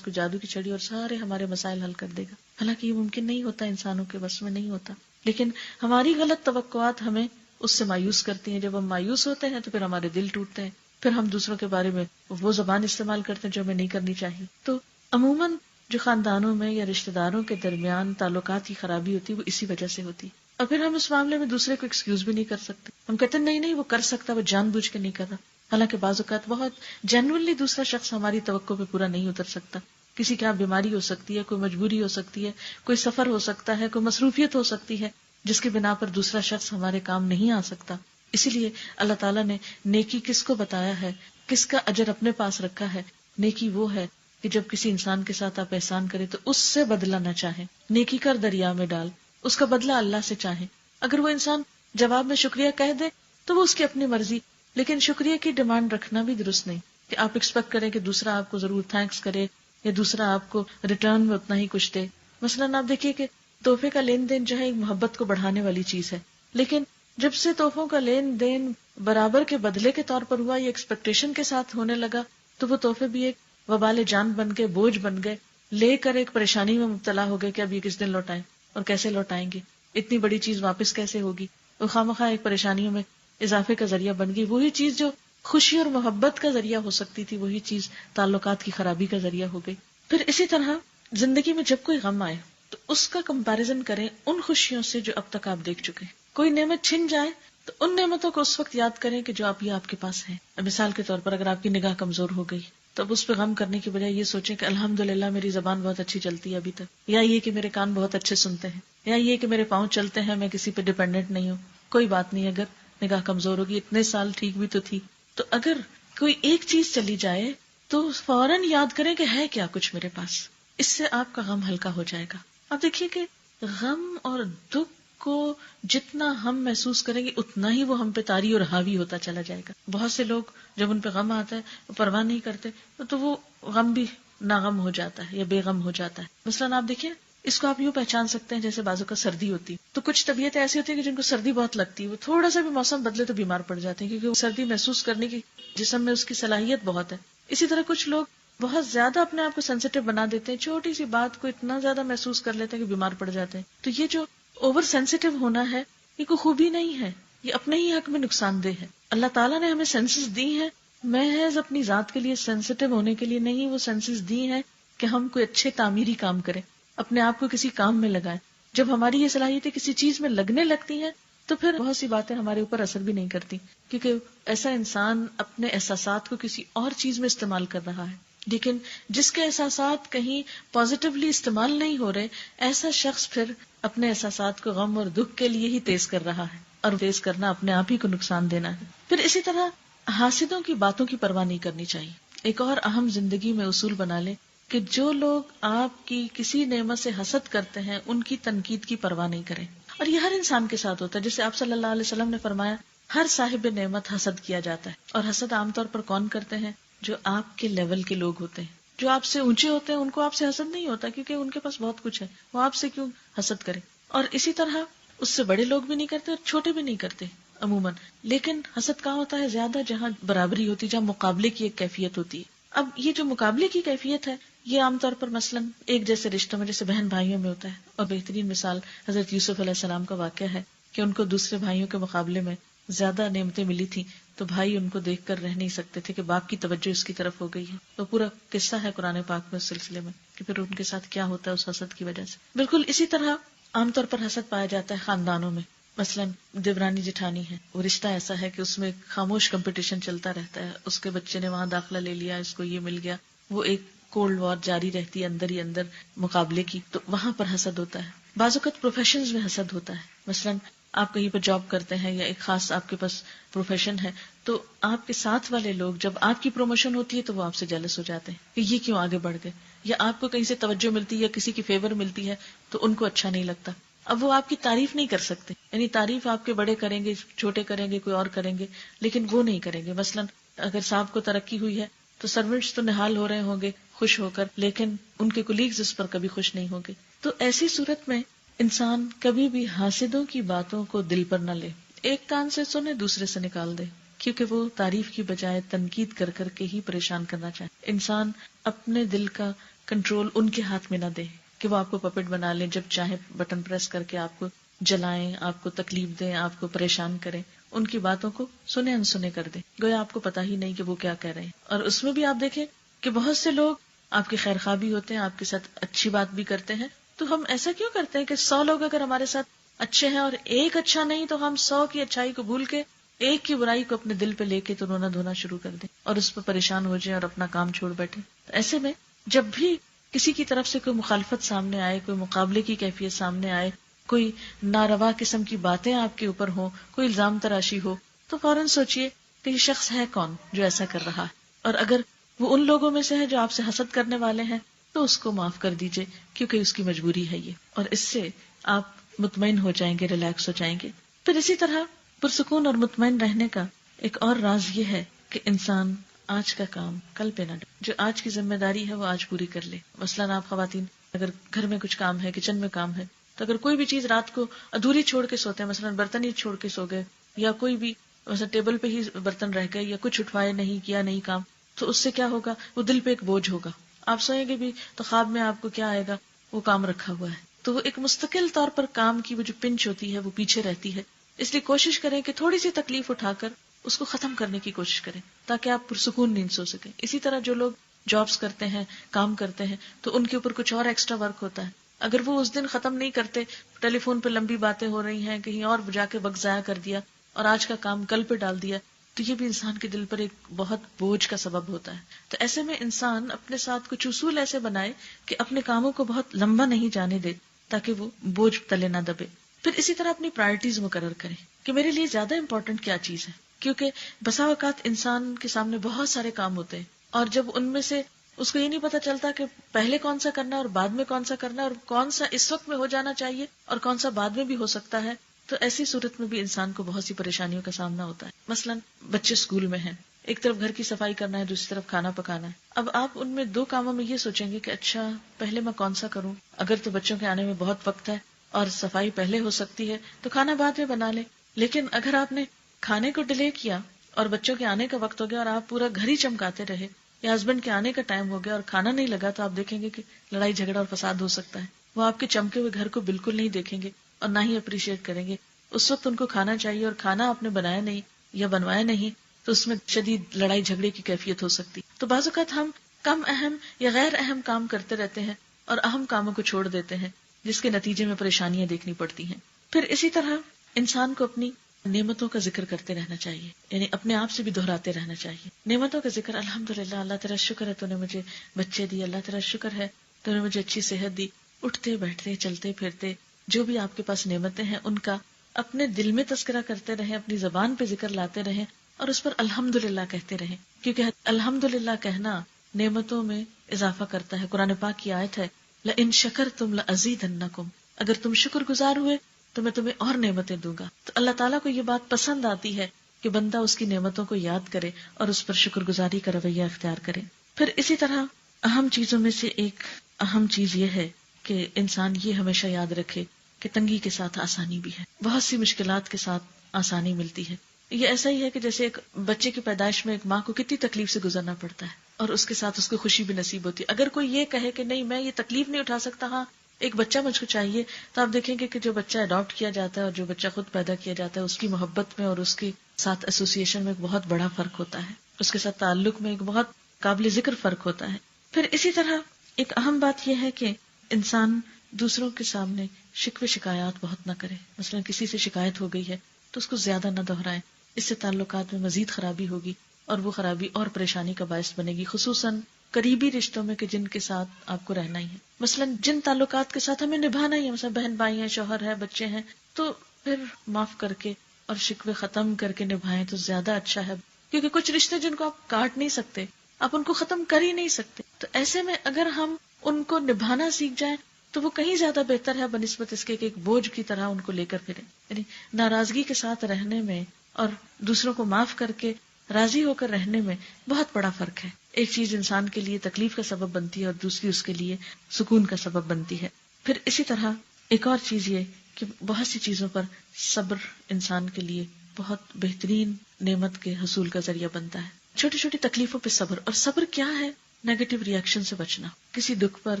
Speaker 2: کوئی جادو کی چھڑی اور سارے ہمارے مسائل حل کر دے گا. حالانکہ یہ ممکن نہیں ہوتا, انسانوں کے بس میں نہیں ہوتا. لیکن ہماری غلط توقعات ہمیں اس سے مایوس کرتی ہیں. جب ہم مایوس ہوتے ہیں تو پھر ہمارے دل ٹوٹتے ہیں, پھر ہم دوسروں کے بارے میں وہ زبان استعمال کرتے ہیں جو ہمیں نہیں کرنی چاہیے. تو عموماً جو خاندانوں میں یا رشتہ داروں کے درمیان تعلقات کی خرابی ہوتی ہے وہ اسی وجہ سے ہوتی. اور پھر ہم اس معاملے میں دوسرے کو ایکسکیوز بھی نہیں کر سکتے. ہم کہتے ہیں نہیں وہ کر سکتا، وہ جان بوجھ کے نہیں کر رہا. حالانکہ بعض اوقات بہت جینوئنلی دوسرا شخص ہماری توقع پہ پورا نہیں اتر سکتا. کسی کے یہاں بیماری ہو سکتی ہے، کوئی مجبوری ہو سکتی ہے، کوئی سفر ہو سکتا ہے، کوئی مصروفیت ہو سکتی ہے جس کی بنا پر دوسرا شخص ہمارے کام نہیں آ سکتا. اسی لیے اللہ تعالیٰ نے نیکی کس کو بتایا ہے، کس کا اجر اپنے پاس رکھا ہے. نیکی وہ ہے کہ جب کسی انسان کے ساتھ آپ احسان کریں تو اس سے بدلہ نہ چاہیں. نیکی کر دریا میں ڈال، اس کا بدلہ اللہ سے چاہیں. اگر وہ انسان جواب میں شکریہ کہہ دے تو وہ اس کی اپنی مرضی، لیکن شکریہ کی ڈیمانڈ رکھنا بھی درست نہیں کہ آپ ایکسپیکٹ کریں کہ دوسرا آپ کو ضرور تھینکس کرے یا دوسرا آپ کو ریٹرن میں اتنا ہی کچھ دے. مثلاً آپ دیکھیے کہ تحفے کا لین دین جو ہے ایک محبت کو بڑھانے والی چیز ہے، لیکن جب سے تحفوں کا لین دین برابر کے بدلے کے طور پر ہوا، یہ ایکسپیکٹیشن کے ساتھ ہونے لگا، تو وہ تحفے بھی ایک وبال جان بن گئے، بوجھ بن گئے. لے کر ایک پریشانی میں مبتلا ہو گئے کہ اب یہ کس دن لوٹائیں اور کیسے لوٹائیں گے، اتنی بڑی چیز واپس کیسے ہوگی. وہ خواہ ایک پریشانیوں میں اضافے کا ذریعہ بن گئی. وہی چیز جو خوشی اور محبت کا ذریعہ ہو سکتی تھی، وہی چیز تعلقات کی خرابی کا ذریعہ ہو گئی. پھر اسی طرح زندگی میں جب کوئی غم آئے تو اس کا کمپیریزن کریں ان خوشیوں سے جو اب تک آپ دیکھ چکے. کوئی نعمت چھن جائے تو ان نعمتوں کو اس وقت یاد کریں کہ جو آپ کے پاس ہیں. مثال کے طور پر اگر آپ کی نگاہ کمزور ہو گئی تو اب اس پہ غم کرنے کی بجائے یہ سوچیں کہ الحمدللہ میری زبان بہت اچھی چلتی ہے ابھی تک، یا یہ کہ میرے کان بہت اچھے سنتے ہیں، یا یہ کہ میرے پاؤں چلتے ہیں، میں کسی پہ ڈیپینڈنٹ نہیں ہوں. کوئی بات نہیں اگر نگاہ کمزور ہوگی، اتنے سال ٹھیک بھی تو تھی. تو اگر کوئی ایک چیز چلی جائے تو فوراً یاد کریں کہ ہے کیا کچھ میرے پاس. اس سے آپ کا غم ہلکا ہو جائے گا. اب دیکھیے کہ غم اور دکھ کو جتنا ہم محسوس کریں گے اتنا ہی وہ ہم پہ طاری اور حاوی ہوتا چلا جائے گا. بہت سے لوگ جب ان پہ غم آتا ہے وہ پرواہ نہیں کرتے تو وہ غم بھی ناغم ہو جاتا ہے یا بے غم ہو جاتا ہے. مثلاً آپ دیکھیں اس کو آپ یوں پہچان سکتے ہیں جیسے بازو کا سردی ہوتی تو کچھ طبیعتیں ایسی ہوتی ہے کہ جن کو سردی بہت لگتی ہے، وہ تھوڑا سا بھی موسم بدلے تو بیمار پڑ جاتے ہیں کیونکہ وہ سردی محسوس کرنے کی جسم میں اس کی صلاحیت بہت ہے. اسی طرح کچھ لوگ بہت زیادہ اپنے آپ کو سینسیٹیو بنا دیتے ہیں، چھوٹی سی بات کو اتنا زیادہ محسوس کر لیتے ہیں کہ بیمار پڑ جاتے ہیں. تو یہ جو اوور سینسیٹیو ہونا ہے یہ کوئی خوبی نہیں ہے، یہ اپنے ہی حق میں نقصان دہ ہے. اللہ تعالیٰ نے ہمیں سینسز دی ہیں محض اپنی ذات کے لیے سینسیٹیو ہونے کے لیے نہیں، وہ سینسز دی ہیں کہ ہم کوئی اچھے تعمیری کام کریں، اپنے آپ کو کسی کام میں لگائیں. جب ہماری یہ صلاحیتیں کسی چیز میں لگنے لگتی ہیں تو پھر بہت سی باتیں ہمارے اوپر اثر بھی نہیں کرتی، کیونکہ ایسا انسان اپنے احساسات کو کسی اور چیز میں استعمال کر رہا ہے. لیکن جس کے احساسات کہیں پازیٹیولی استعمال نہیں ہو رہے، ایسا شخص پھر اپنے احساسات کو غم اور دکھ کے لیے ہی تیز کر رہا ہے، اور تیز کرنا اپنے آپ ہی کو نقصان دینا ہے. پھر اسی طرح حاسدوں کی باتوں کی پرواہ نہیں کرنی چاہیے. ایک اور اہم زندگی میں اصول بنا لیں کہ جو لوگ آپ کی کسی نعمت سے حسد کرتے ہیں ان کی تنقید کی پرواہ نہیں کریں. اور یہ ہر انسان کے ساتھ ہوتا ہے، جیسے آپ صلی اللہ علیہ وسلم نے فرمایا ہر صاحب نعمت حسد کیا جاتا ہے. اور حسد عام طور پر کون کرتے ہیں؟ جو آپ کے لیول کے لوگ ہوتے ہیں، جو آپ سے اونچے ہوتے ہیں. ان کو آپ سے حسد نہیں ہوتا کیونکہ ان کے پاس بہت کچھ ہے، وہ آپ سے کیوں حسد کریں. اور اسی طرح اس سے بڑے لوگ بھی نہیں کرتے اور چھوٹے بھی نہیں کرتے عموماً. لیکن حسد کہاں ہوتا ہے؟ زیادہ جہاں برابری ہوتی ہے، جہاں مقابلے کی ایک کیفیت ہوتی ہے. اب یہ جو مقابلے کی کیفیت ہے یہ عام طور پر مثلاً ایک جیسے رشتوں میں جیسے بہن بھائیوں میں ہوتا ہے. اور بہترین مثال حضرت یوسف علیہ السلام کا واقعہ ہے کہ ان کو دوسرے بھائیوں کے مقابلے میں زیادہ نعمتیں ملی تھیں تو بھائی ان کو دیکھ کر رہ نہیں سکتے تھے کہ باپ کی توجہ اس کی طرف ہو گئی ہے. تو پورا قصہ ہے قرآن پاک میں اس سلسلے میں کہ پھر ان کے ساتھ کیا ہوتا ہے اس حسد کی وجہ سے. بالکل اسی طرح عام طور پر حسد پایا جاتا ہے خاندانوں میں. مثلاً دیورانی جٹھانی ہے، وہ رشتہ ایسا ہے کہ اس میں خاموش کمپٹیشن چلتا رہتا ہے. اس کے بچے نے وہاں داخلہ لے لیا، اس کو یہ مل گیا، وہ ایک کولڈ وار جاری رہتی ہے اندر ہی اندر مقابلے کی. تو وہاں پر حسد ہوتا ہے. بعض اوقات پروفیشنز میں حسد ہوتا ہے. مثلاً آپ کہیں پر جاب کرتے ہیں یا ایک خاص آپ کے پاس پروفیشن ہے تو آپ کے ساتھ والے لوگ جب آپ کی پروموشن ہوتی ہے تو وہ آپ سے جیلس ہو جاتے ہیں کہ یہ کیوں آگے بڑھ گئے، یا آپ کو کہیں سے توجہ ملتی ہے یا کسی کی فیور ملتی ہے تو ان کو اچھا نہیں لگتا. اب وہ آپ کی تعریف نہیں کر سکتے، یعنی تعریف آپ کے بڑے کریں گے، چھوٹے کریں گے، کوئی اور کریں گے، لیکن وہ نہیں کریں گے. مثلاً اگر صاحب کو ترقی ہوئی ہے تو سروینٹس تو نہال ہو رہے ہوں گے خوش ہو کر، لیکن ان کے کولیگز اس پر کبھی خوش نہیں ہوں گے. تو ایسی صورت میں انسان کبھی بھی حاسدوں کی باتوں کو دل پر نہ لے. ایک کان سے سنے دوسرے سے نکال دے، کیونکہ وہ تعریف کی بجائے تنقید کر کر کے ہی پریشان کرنا چاہے. انسان اپنے دل کا کنٹرول ان کے ہاتھ میں نہ دے کہ وہ آپ کو پپٹ بنا لیں، جب چاہے بٹن پریس کر کے آپ کو جلائیں، آپ کو تکلیف دیں، آپ کو پریشان کریں. ان کی باتوں کو سنے انسنے کر دیں، گویا آپ کو پتا ہی نہیں کہ وہ کیا کہہ رہے ہیں. اور اس میں بھی آپ دیکھیں کہ بہت سے لوگ آپ کی خیر خواہ بھی ہوتے ہیں، آپ کے ساتھ اچھی بات بھی کرتے ہیں. تو ہم ایسا کیوں کرتے ہیں کہ 100 لوگ اگر ہمارے ساتھ اچھے ہیں اور ایک اچھا نہیں، تو ہم 100 کی اچھائی کو بھول کے ایک کی برائی کو اپنے دل پہ لے کے تو رونا دھونا شروع کر دیں اور اس پہ پریشان ہو جائیں اور اپنا کام چھوڑ بیٹھے. تو ایسے میں جب بھی کسی کی طرف سے کوئی مخالفت سامنے آئے، کوئی مقابلے کی کیفیت سامنے آئے، کوئی ناروا قسم کی باتیں آپ کے اوپر ہوں، کوئی الزام تراشی ہو، تو فوراً سوچئے کہ یہ شخص ہے کون جو ایسا کر رہا ہے. اور اگر وہ ان لوگوں میں سے ہے جو آپ سے حسد کرنے والے ہیں تو اس کو معاف کر دیجئے، کیونکہ اس کی مجبوری ہے یہ، اور اس سے آپ مطمئن ہو جائیں گے، ریلیکس ہو جائیں گے. پھر اسی طرح پرسکون اور مطمئن رہنے کا ایک اور راز یہ ہے کہ انسان آج کا کام کل پہ نہ ڈالے. جو آج کی ذمہ داری ہے وہ آج پوری کر لے. مثلاً آپ خواتین اگر گھر میں کچھ کام ہے، کچن میں کام ہے، تو اگر کوئی بھی چیز رات کو ادھوری چھوڑ کے سوتے ہیں، مثلاً برتن ہی چھوڑ کے سو گئے، یا کوئی بھی مثلا ٹیبل پہ ہی برتن رہ گئے، یا کچھ اٹھوائے نہیں، کیا نہیں کام، تو اس سے کیا ہوگا، وہ دل پہ ایک بوجھ ہوگا. آپ سوئیں گے بھی تو خواب میں آپ کو کیا آئے گا، وہ کام رکھا ہوا ہے. تو وہ ایک مستقل طور پر کام کی وہ جو پنچ ہوتی ہے وہ پیچھے رہتی ہے. اس لیے کوشش کریں کہ تھوڑی سی تکلیف اٹھا کر اس کو ختم کرنے کی کوشش کریں تاکہ آپ پرسکون نیند سو سکیں. اسی طرح جو لوگ جابس کرتے ہیں، کام کرتے ہیں، تو ان کے اوپر کچھ اور ایکسٹرا ورک ہوتا ہے. اگر وہ اس دن ختم نہیں کرتے، ٹیلی فون پہ لمبی باتیں ہو رہی ہیں، کہیں اور جا کے وقت ضائع کر دیا اور آج کا کام کل پہ ڈال دیا، تو یہ بھی انسان کے دل پر ایک بہت بوجھ کا سبب ہوتا ہے. تو ایسے میں انسان اپنے ساتھ کچھ اصول ایسے بنائے کہ اپنے کاموں کو بہت لمبا نہیں جانے دے تاکہ وہ بوجھ تلے نہ دبے. پھر اسی طرح اپنی پرائرٹیز مقرر کریں کہ میرے لیے زیادہ امپورٹنٹ کیا چیز ہے، کیونکہ بسا اوقات انسان کے سامنے بہت سارے کام ہوتے ہیں اور جب ان میں سے اس کو یہ نہیں پتا چلتا کہ پہلے کون سا کرنا اور بعد میں کون سا کرنا، اور کون سا اس وقت میں ہو جانا چاہیے اور کون سا بعد میں بھی ہو سکتا ہے، تو ایسی صورت میں بھی انسان کو بہت سی پریشانیوں کا سامنا ہوتا ہے. مثلا بچے اسکول میں ہیں، ایک طرف گھر کی صفائی کرنا ہے، دوسری طرف کھانا پکانا ہے. اب آپ ان میں دو کاموں میں یہ سوچیں گے کہ اچھا پہلے میں کون سا کروں، اگر تو بچوں کے آنے میں بہت وقت ہے اور صفائی پہلے ہو سکتی ہے تو کھانا بعد میں بنا لیں. لیکن اگر آپ نے کھانے کو ڈیلے کیا اور بچوں کے آنے کا وقت ہو گیا اور آپ پورا گھر ہی چمکاتے رہے، یا ہسبینڈ کے آنے کا ٹائم ہو گیا اور کھانا نہیں لگا، تو آپ دیکھیں گے کہ لڑائی جھگڑا اور فساد ہو سکتا ہے. وہ آپ کے چمکے ہوئے گھر کو بالکل نہیں دیکھیں گے اور نہ ہی اپریشیٹ کریں گے. اس وقت ان کو کھانا چاہیے اور کھانا آپ نے بنایا نہیں یا بنوایا نہیں، تو اس میں شدید لڑائی جھگڑے کی کیفیت ہو سکتی. تو بعض اوقات ہم کم اہم یا غیر اہم کام کرتے رہتے ہیں اور اہم کاموں کو چھوڑ دیتے ہیں، جس کے نتیجے میں پریشانیاں دیکھنی پڑتی ہیں. پھر اسی طرح انسان کو اپنی نعمتوں کا ذکر کرتے رہنا چاہیے، یعنی اپنے آپ سے بھی دہراتے رہنا چاہیے. نعمتوں کا ذکر، الحمدللہ، اللہ تیرا شکر ہے تو نے مجھے بچے دی، اللہ تیرا شکر ہے تو نے مجھے اچھی صحت دی. اٹھتے بیٹھتے چلتے پھرتے جو بھی آپ کے پاس نعمتیں ہیں ان کا اپنے دل میں تذکرہ کرتے رہیں، اپنی زبان پہ ذکر لاتے رہیں اور اس پر الحمدللہ کہتے رہیں، کیونکہ الحمدللہ کہنا نعمتوں میں اضافہ کرتا ہے. قرآن پاک کی آیت ہے، لئن شکرتم لأزیدنکم، اگر تم شکر گزار ہوئے تو میں تمہیں اور نعمتیں دوں گا. تو اللہ تعالیٰ کو یہ بات پسند آتی ہے کہ بندہ اس کی نعمتوں کو یاد کرے اور اس پر شکر گزاری کا رویہ اختیار کرے. پھر اسی طرح اہم چیزوں میں سے ایک اہم چیز یہ ہے کہ انسان یہ ہمیشہ یاد رکھے کہ تنگی کے ساتھ آسانی بھی ہے، بہت سی مشکلات کے ساتھ آسانی ملتی ہے. یہ ایسا ہی ہے کہ جیسے ایک بچے کی پیدائش میں ایک ماں کو کتنی تکلیف سے گزرنا پڑتا ہے اور اس کے ساتھ اس کو خوشی بھی نصیب ہوتی ہے. اگر کوئی یہ کہے کہ نہیں میں یہ تکلیف نہیں اٹھا سکتا، ہاں ایک بچہ مجھ کو چاہیے، تو آپ دیکھیں گے کہ جو بچہ اڈاپٹ کیا جاتا ہے اور جو بچہ خود پیدا کیا جاتا ہے، اس کی محبت میں اور اس کے ساتھ ایسوسیشن میں ایک بہت بڑا فرق ہوتا ہے، اس کے ساتھ تعلق میں ایک بہت قابل ذکر فرق ہوتا ہے. پھر اسی طرح ایک اہم بات یہ ہے کہ انسان دوسروں کے سامنے شکوے شکایات بہت نہ کرے. مثلا کسی سے شکایت ہو گئی ہے تو اس کو زیادہ نہ دہرائیں، اس سے تعلقات میں مزید خرابی ہوگی اور وہ خرابی اور پریشانی کا باعث بنے گی، خصوصاً قریبی رشتوں میں کہ جن کے ساتھ آپ کو رہنا ہی ہے. مثلا جن تعلقات کے ساتھ ہمیں نبھانا ہی ہے، مثلا بہن بھائی ہیں، شوہر ہے، بچے ہیں، تو پھر معاف کر کے اور شکوے ختم کر کے نبھائیں تو زیادہ اچھا ہے. کیونکہ کچھ رشتے جن کو آپ کاٹ نہیں سکتے، آپ ان کو ختم کر ہی نہیں سکتے، تو ایسے میں اگر ہم ان کو نبھانا سیکھ جائیں تو وہ کہیں زیادہ بہتر ہے بنسبت اس کے کہ ایک بوجھ کی طرح ان کو لے کر پھریں. یعنی ناراضگی کے ساتھ رہنے میں اور دوسروں کو معاف کر کے راضی ہو کر رہنے میں بہت بڑا فرق ہے. ایک چیز انسان کے لیے تکلیف کا سبب بنتی ہے اور دوسری اس کے لیے سکون کا سبب بنتی ہے. پھر اسی طرح ایک اور چیز یہ کہ بہت سی چیزوں پر صبر انسان کے لیے بہت بہترین نعمت کے حصول کا ذریعہ بنتا ہے. چھوٹی چھوٹی تکلیفوں پہ صبر، اور صبر کیا ہے؟ نیگیٹو ری ایکشن سے بچنا. کسی دکھ پر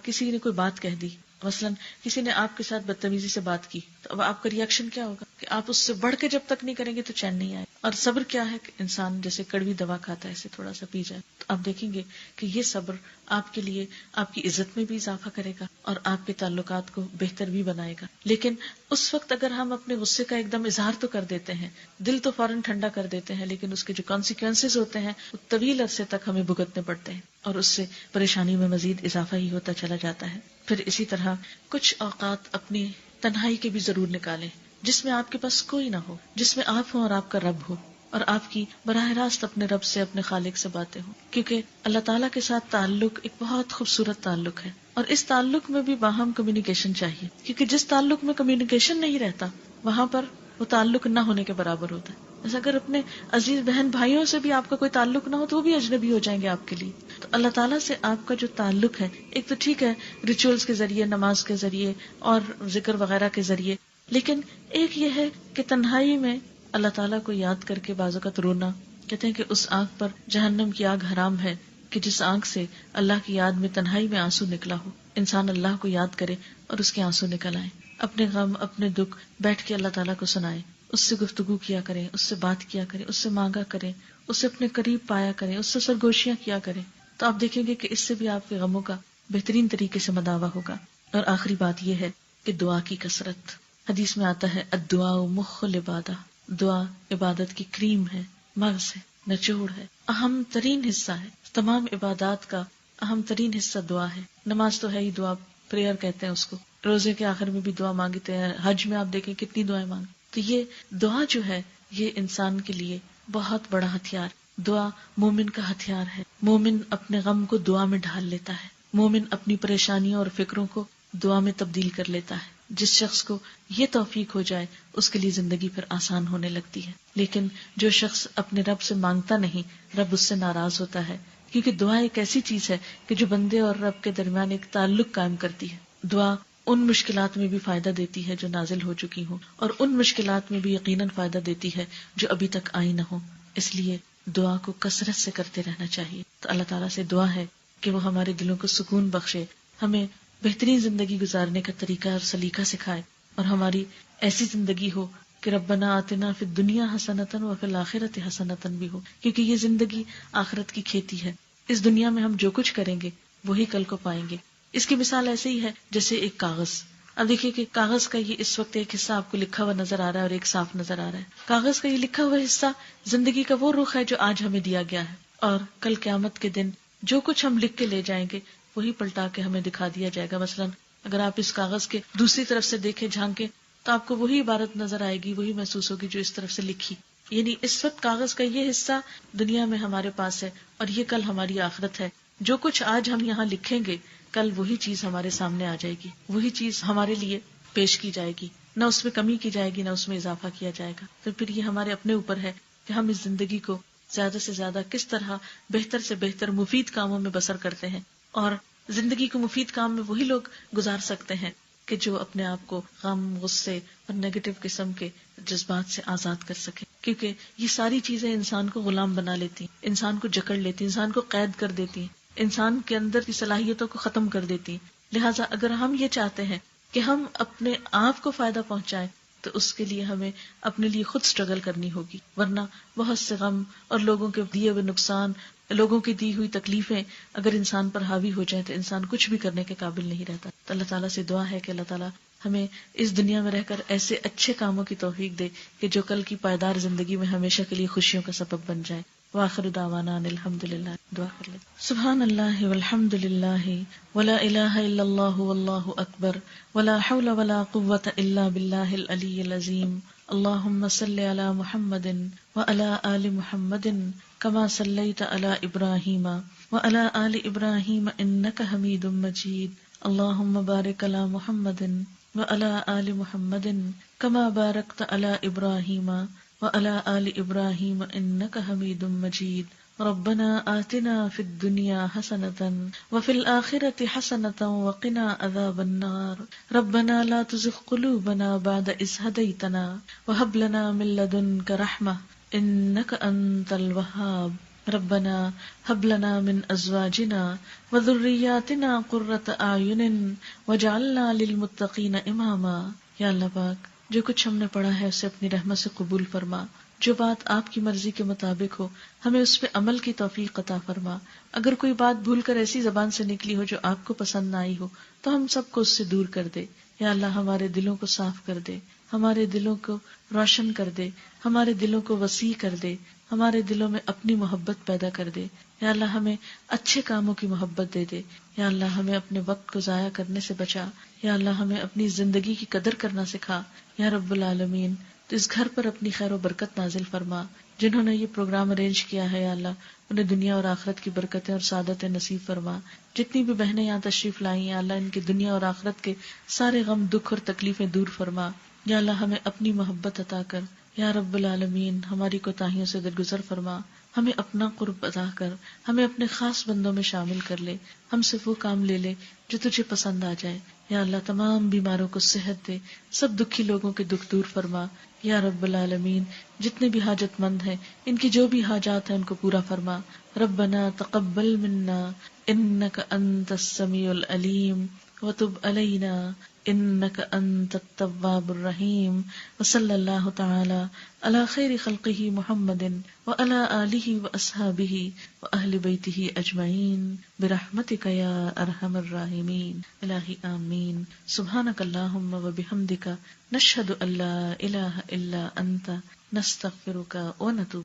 Speaker 2: کسی نے کوئی بات کہہ دی مثلاً کسی نے آپ کے ساتھ بدتمیزی سے بات کی تو اب آپ کا ریئیکشن کیا ہوگا کہ آپ اس سے بڑھ کے جب تک نہیں کریں گے تو چین نہیں آئے. اور صبر کیا ہے کہ انسان جیسے کڑوی دوا کھاتا ہے، اسے تھوڑا سا پی جائے تو آپ دیکھیں گے کہ یہ صبر آپ کے لیے آپ کی عزت میں بھی اضافہ کرے گا اور آپ کے تعلقات کو بہتر بھی بنائے گا. لیکن اس وقت اگر ہم اپنے غصے کا ایک دم اظہار تو کر دیتے ہیں، دل تو فوراً ٹھنڈا کر دیتے ہیں، لیکن اس کے جو کانسیکوینسز ہوتے ہیں وہ طویل عرصے تک ہمیں بھگتنے پڑتے ہیں اور اس سے پریشانی میں مزید اضافہ ہی ہوتا چلا جاتا ہے. پھر اسی طرح کچھ اوقات اپنی تنہائی کے بھی ضرور نکالیں جس میں آپ کے پاس کوئی نہ ہو، جس میں آپ ہوں اور آپ کا رب ہو اور آپ کی براہ راست اپنے رب سے، اپنے خالق سے باتیں ہوں. کیونکہ اللہ تعالیٰ کے ساتھ تعلق ایک بہت خوبصورت تعلق ہے اور اس تعلق میں بھی باہم کمیونیکیشن چاہیے، کیونکہ جس تعلق میں کمیونیکیشن نہیں رہتا وہاں پر وہ تعلق نہ ہونے کے برابر ہوتا ہے. جیسے اگر اپنے عزیز بہن بھائیوں سے بھی آپ کا کوئی تعلق نہ ہو تو وہ بھی اجنبی ہو جائیں گے آپ کے لیے. تو اللہ تعالیٰ سے آپ کا جو تعلق ہے، ایک تو ٹھیک ہے ریچولز کے ذریعے، نماز کے ذریعے اور ذکر وغیرہ کے ذریعے، لیکن ایک یہ ہے کہ تنہائی میں اللہ تعالیٰ کو یاد کر کے بعض اوقات رونا. کہتے ہیں کہ اس آنکھ پر جہنم کی آگ حرام ہے کہ جس آنکھ سے اللہ کی یاد میں تنہائی میں آنسو نکلا ہو. انسان اللہ کو یاد کرے اور اس کے آنسو نکل آئے، اپنے غم اپنے دکھ بیٹھ کے اللہ تعالیٰ کو سنائے، اس سے گفتگو کیا کریں، اس سے بات کیا کریں، اس سے مانگا کریں، اس سے اپنے قریب پایا کریں، اس سے سرگوشیاں کیا کریں. تو آپ دیکھیں گے کہ اس سے بھی آپ کے غموں کا بہترین طریقے سے مداوع ہوگا. اور آخری بات یہ ہے کہ دعا کی کثرت. حدیث میں آتا ہے الدعاء مخ العبادہ، دعا عبادت کی کریم ہے، مغز ہے، نچوڑ ہے، اہم ترین حصہ ہے. تمام عبادات کا اہم ترین حصہ دعا ہے. نماز تو ہے ہی دعا، پریئر کہتے ہیں اس کو. روزے کے آخر میں بھی دعا مانگتے ہیں، حج میں آپ دیکھیں کتنی دعائیں مانگتے. تو یہ دعا جو ہے یہ انسان کے لیے بہت بڑا ہتھیار. دعا مومن کا ہتھیار ہے. مومن اپنے غم کو دعا میں ڈھال لیتا ہے. مومن اپنی پریشانیوں اور فکروں کو دعا میں تبدیل کر لیتا ہے. جس شخص کو یہ توفیق ہو جائے اس کے لیے زندگی پھر آسان ہونے لگتی ہے. لیکن جو شخص اپنے رب سے مانگتا نہیں، رب اس سے ناراض ہوتا ہے. کیونکہ دعا ایک ایسی چیز ہے کہ جو بندے اور رب کے درمیان ایک تعلق قائم کرتی ہے. دعا ان مشکلات میں بھی فائدہ دیتی ہے جو نازل ہو چکی ہوں، اور ان مشکلات میں بھی یقیناً فائدہ دیتی ہے جو ابھی تک آئی نہ ہو. اس لیے دعا کو کثرت سے کرتے رہنا چاہیے. تو اللہ تعالیٰ سے دعا ہے کہ وہ ہمارے دلوں کو سکون بخشے، ہمیں بہترین زندگی گزارنے کا طریقہ اور سلیقہ سکھائے، اور ہماری ایسی زندگی ہو کہ ربنا آتنا فی الدنیا حسنۃ وفی الآخرۃ حسنۃ بھی ہو. کیونکہ یہ زندگی آخرت کی کھیتی ہے. اس دنیا میں ہم جو کچھ کریں گے وہی کل کو پائیں گے. اس کی مثال ایسے ہی ہے جیسے ایک کاغذ. اب دیکھیے کہ کاغذ کا یہ اس وقت ایک حصہ آپ کو لکھا ہوا نظر آ رہا ہے اور ایک صاف نظر آ رہا ہے. کاغذ کا یہ لکھا ہوا حصہ زندگی کا وہ رخ ہے جو آج ہمیں دیا گیا ہے، اور کل قیامت کے دن جو کچھ ہم لکھ کے لے جائیں گے وہی پلٹا کے ہمیں دکھا دیا جائے گا. مثلا اگر آپ اس کاغذ کے دوسری طرف سے دیکھیں، جھانکیں، تو آپ کو وہی عبارت نظر آئے گی، وہی محسوس ہوگی جو اس طرف سے لکھی. یعنی اس وقت کاغذ کا یہ حصہ دنیا میں ہمارے پاس ہے اور یہ کل ہماری آخرت ہے. جو کچھ آج ہم یہاں لکھیں گے کل وہی چیز ہمارے سامنے آ جائے گی، وہی چیز ہمارے لیے پیش کی جائے گی. نہ اس میں کمی کی جائے گی، نہ اس میں اضافہ کیا جائے گا. تو پھر یہ ہمارے اپنے اوپر ہے کہ ہم اس زندگی کو زیادہ سے زیادہ کس طرح بہتر سے بہتر مفید کاموں میں بسر کرتے ہیں. اور زندگی کو مفید کام میں وہی لوگ گزار سکتے ہیں کہ جو اپنے آپ کو غم، غصے اور نیگیٹو قسم کے جذبات سے آزاد کر سکے. کیونکہ یہ ساری چیزیں انسان کو غلام بنا لیتی ہیں، انسان کو جکڑ لیتی ہیں، انسان کو قید کر دیتی ہیں، انسان کے اندر کی صلاحیتوں کو ختم کر دیتی ہیں. لہٰذا اگر ہم یہ چاہتے ہیں کہ ہم اپنے آپ کو فائدہ پہنچائیں تو اس کے لیے ہمیں اپنے لیے خود سٹرگل کرنی ہوگی. ورنہ بہت سے غم اور لوگوں کے دیے ہوئے نقصان، لوگوں کی دی ہوئی تکلیفیں اگر انسان پر حاوی ہو جائیں تو انسان کچھ بھی کرنے کے قابل نہیں رہتا. تو اللہ تعالیٰ سے دعا ہے کہ اللہ تعالیٰ ہمیں اس دنیا میں رہ کر ایسے اچھے کاموں کی توفیق دے کہ جو کل کی پائیدار زندگی میں ہمیشہ کے لیے خوشیوں کا سبب بن جائے. وآخر دعوانا ان الحمدللہ. دعا کر لیں. سبحان اللہ والحمد للہ ولا الہ الا اللہ واللہ اکبر ولا حول ولا قوۃ الا باللہ العلی العظیم. اللہم صل علی محمد وعلی آل محمد کما صلیت علی ابراہیم وعلی آل ابراہیم انک حمید مجید. اللہم بارک علی محمد وعلی آل محمد کما بارکت علی ابراہیم وعلی آل ابراہیم انک حمید مجید. ربنا آتنا فی الدنیا حسنۃ وفی الآخرۃ حسنۃ وقنا عذاب النار. ربنا لا تزغ قلوبنا بعد اذ ہدیتنا وہب لنا من لدنک رحمۃ انک انت الوہاب. ربنا هب لنا من ازواجنا وذرياتنا قرۃ اعین واجعلنا للمتقین اماما. یا اللہ پاک جو کچھ ہم نے پڑھا ہے اسے اپنی رحمت سے قبول فرما، جو بات آپ کی مرضی کے مطابق ہو ہمیں اس پہ عمل کی توفیق عطا فرما. اگر کوئی بات بھول کر ایسی زبان سے نکلی ہو جو آپ کو پسند نہ آئی ہو تو ہم سب کو اس سے دور کر دے. یا اللہ ہمارے دلوں کو صاف کر دے، ہمارے دلوں کو روشن کر دے، ہمارے دلوں کو وسیع کر دے، ہمارے دلوں میں اپنی محبت پیدا کر دے. یا اللہ ہمیں اچھے کاموں کی محبت دے دے. یا اللہ ہمیں اپنے وقت کو ضائع کرنے سے بچا. یا اللہ ہمیں اپنی زندگی کی قدر کرنا سکھا. یا رب العالمین تو اس گھر پر اپنی خیر و برکت نازل فرما. جنہوں نے یہ پروگرام ارینج کیا ہے یا اللہ انہیں دنیا اور آخرت کی برکتیں اور سعادتیں نصیب فرما. جتنی بھی بہنیں یہاں تشریف لائی ہیں اللہ ان کی دنیا اور آخرت کے سارے غم دکھ اور تکلیفیں دور فرما. یا اللہ ہمیں اپنی محبت عطا کر. یا رب العالمین ہماری کوتاہیوں سے درگزر فرما. ہمیں اپنا قرب عطا کر، ہمیں اپنے خاص بندوں میں شامل کر لے. ہم سے وہ کام لے لے جو تجھے پسند آ جائے. یا اللہ تمام بیماروں کو صحت دے، سب دکھی لوگوں کے دکھ دور فرما. یا رب العالمین جتنے بھی حاجت مند ہیں ان کی جو بھی حاجات ہیں ان کو پورا فرما. ربنا تقبل منا انک انت السمیع العلیم وتب علینا انک انت التواب الرحیم. وصلی اللہ تعالی علی خیر خلقہ محمد وعلی آلہ واصحابہ واہل بیتہ اجمعین برحمتک یا ارحم الراحمین. الہی آمین. سبحانک اللہم وبحمدک نشہد ان لا الہ الا انت نستغفرک ونتوب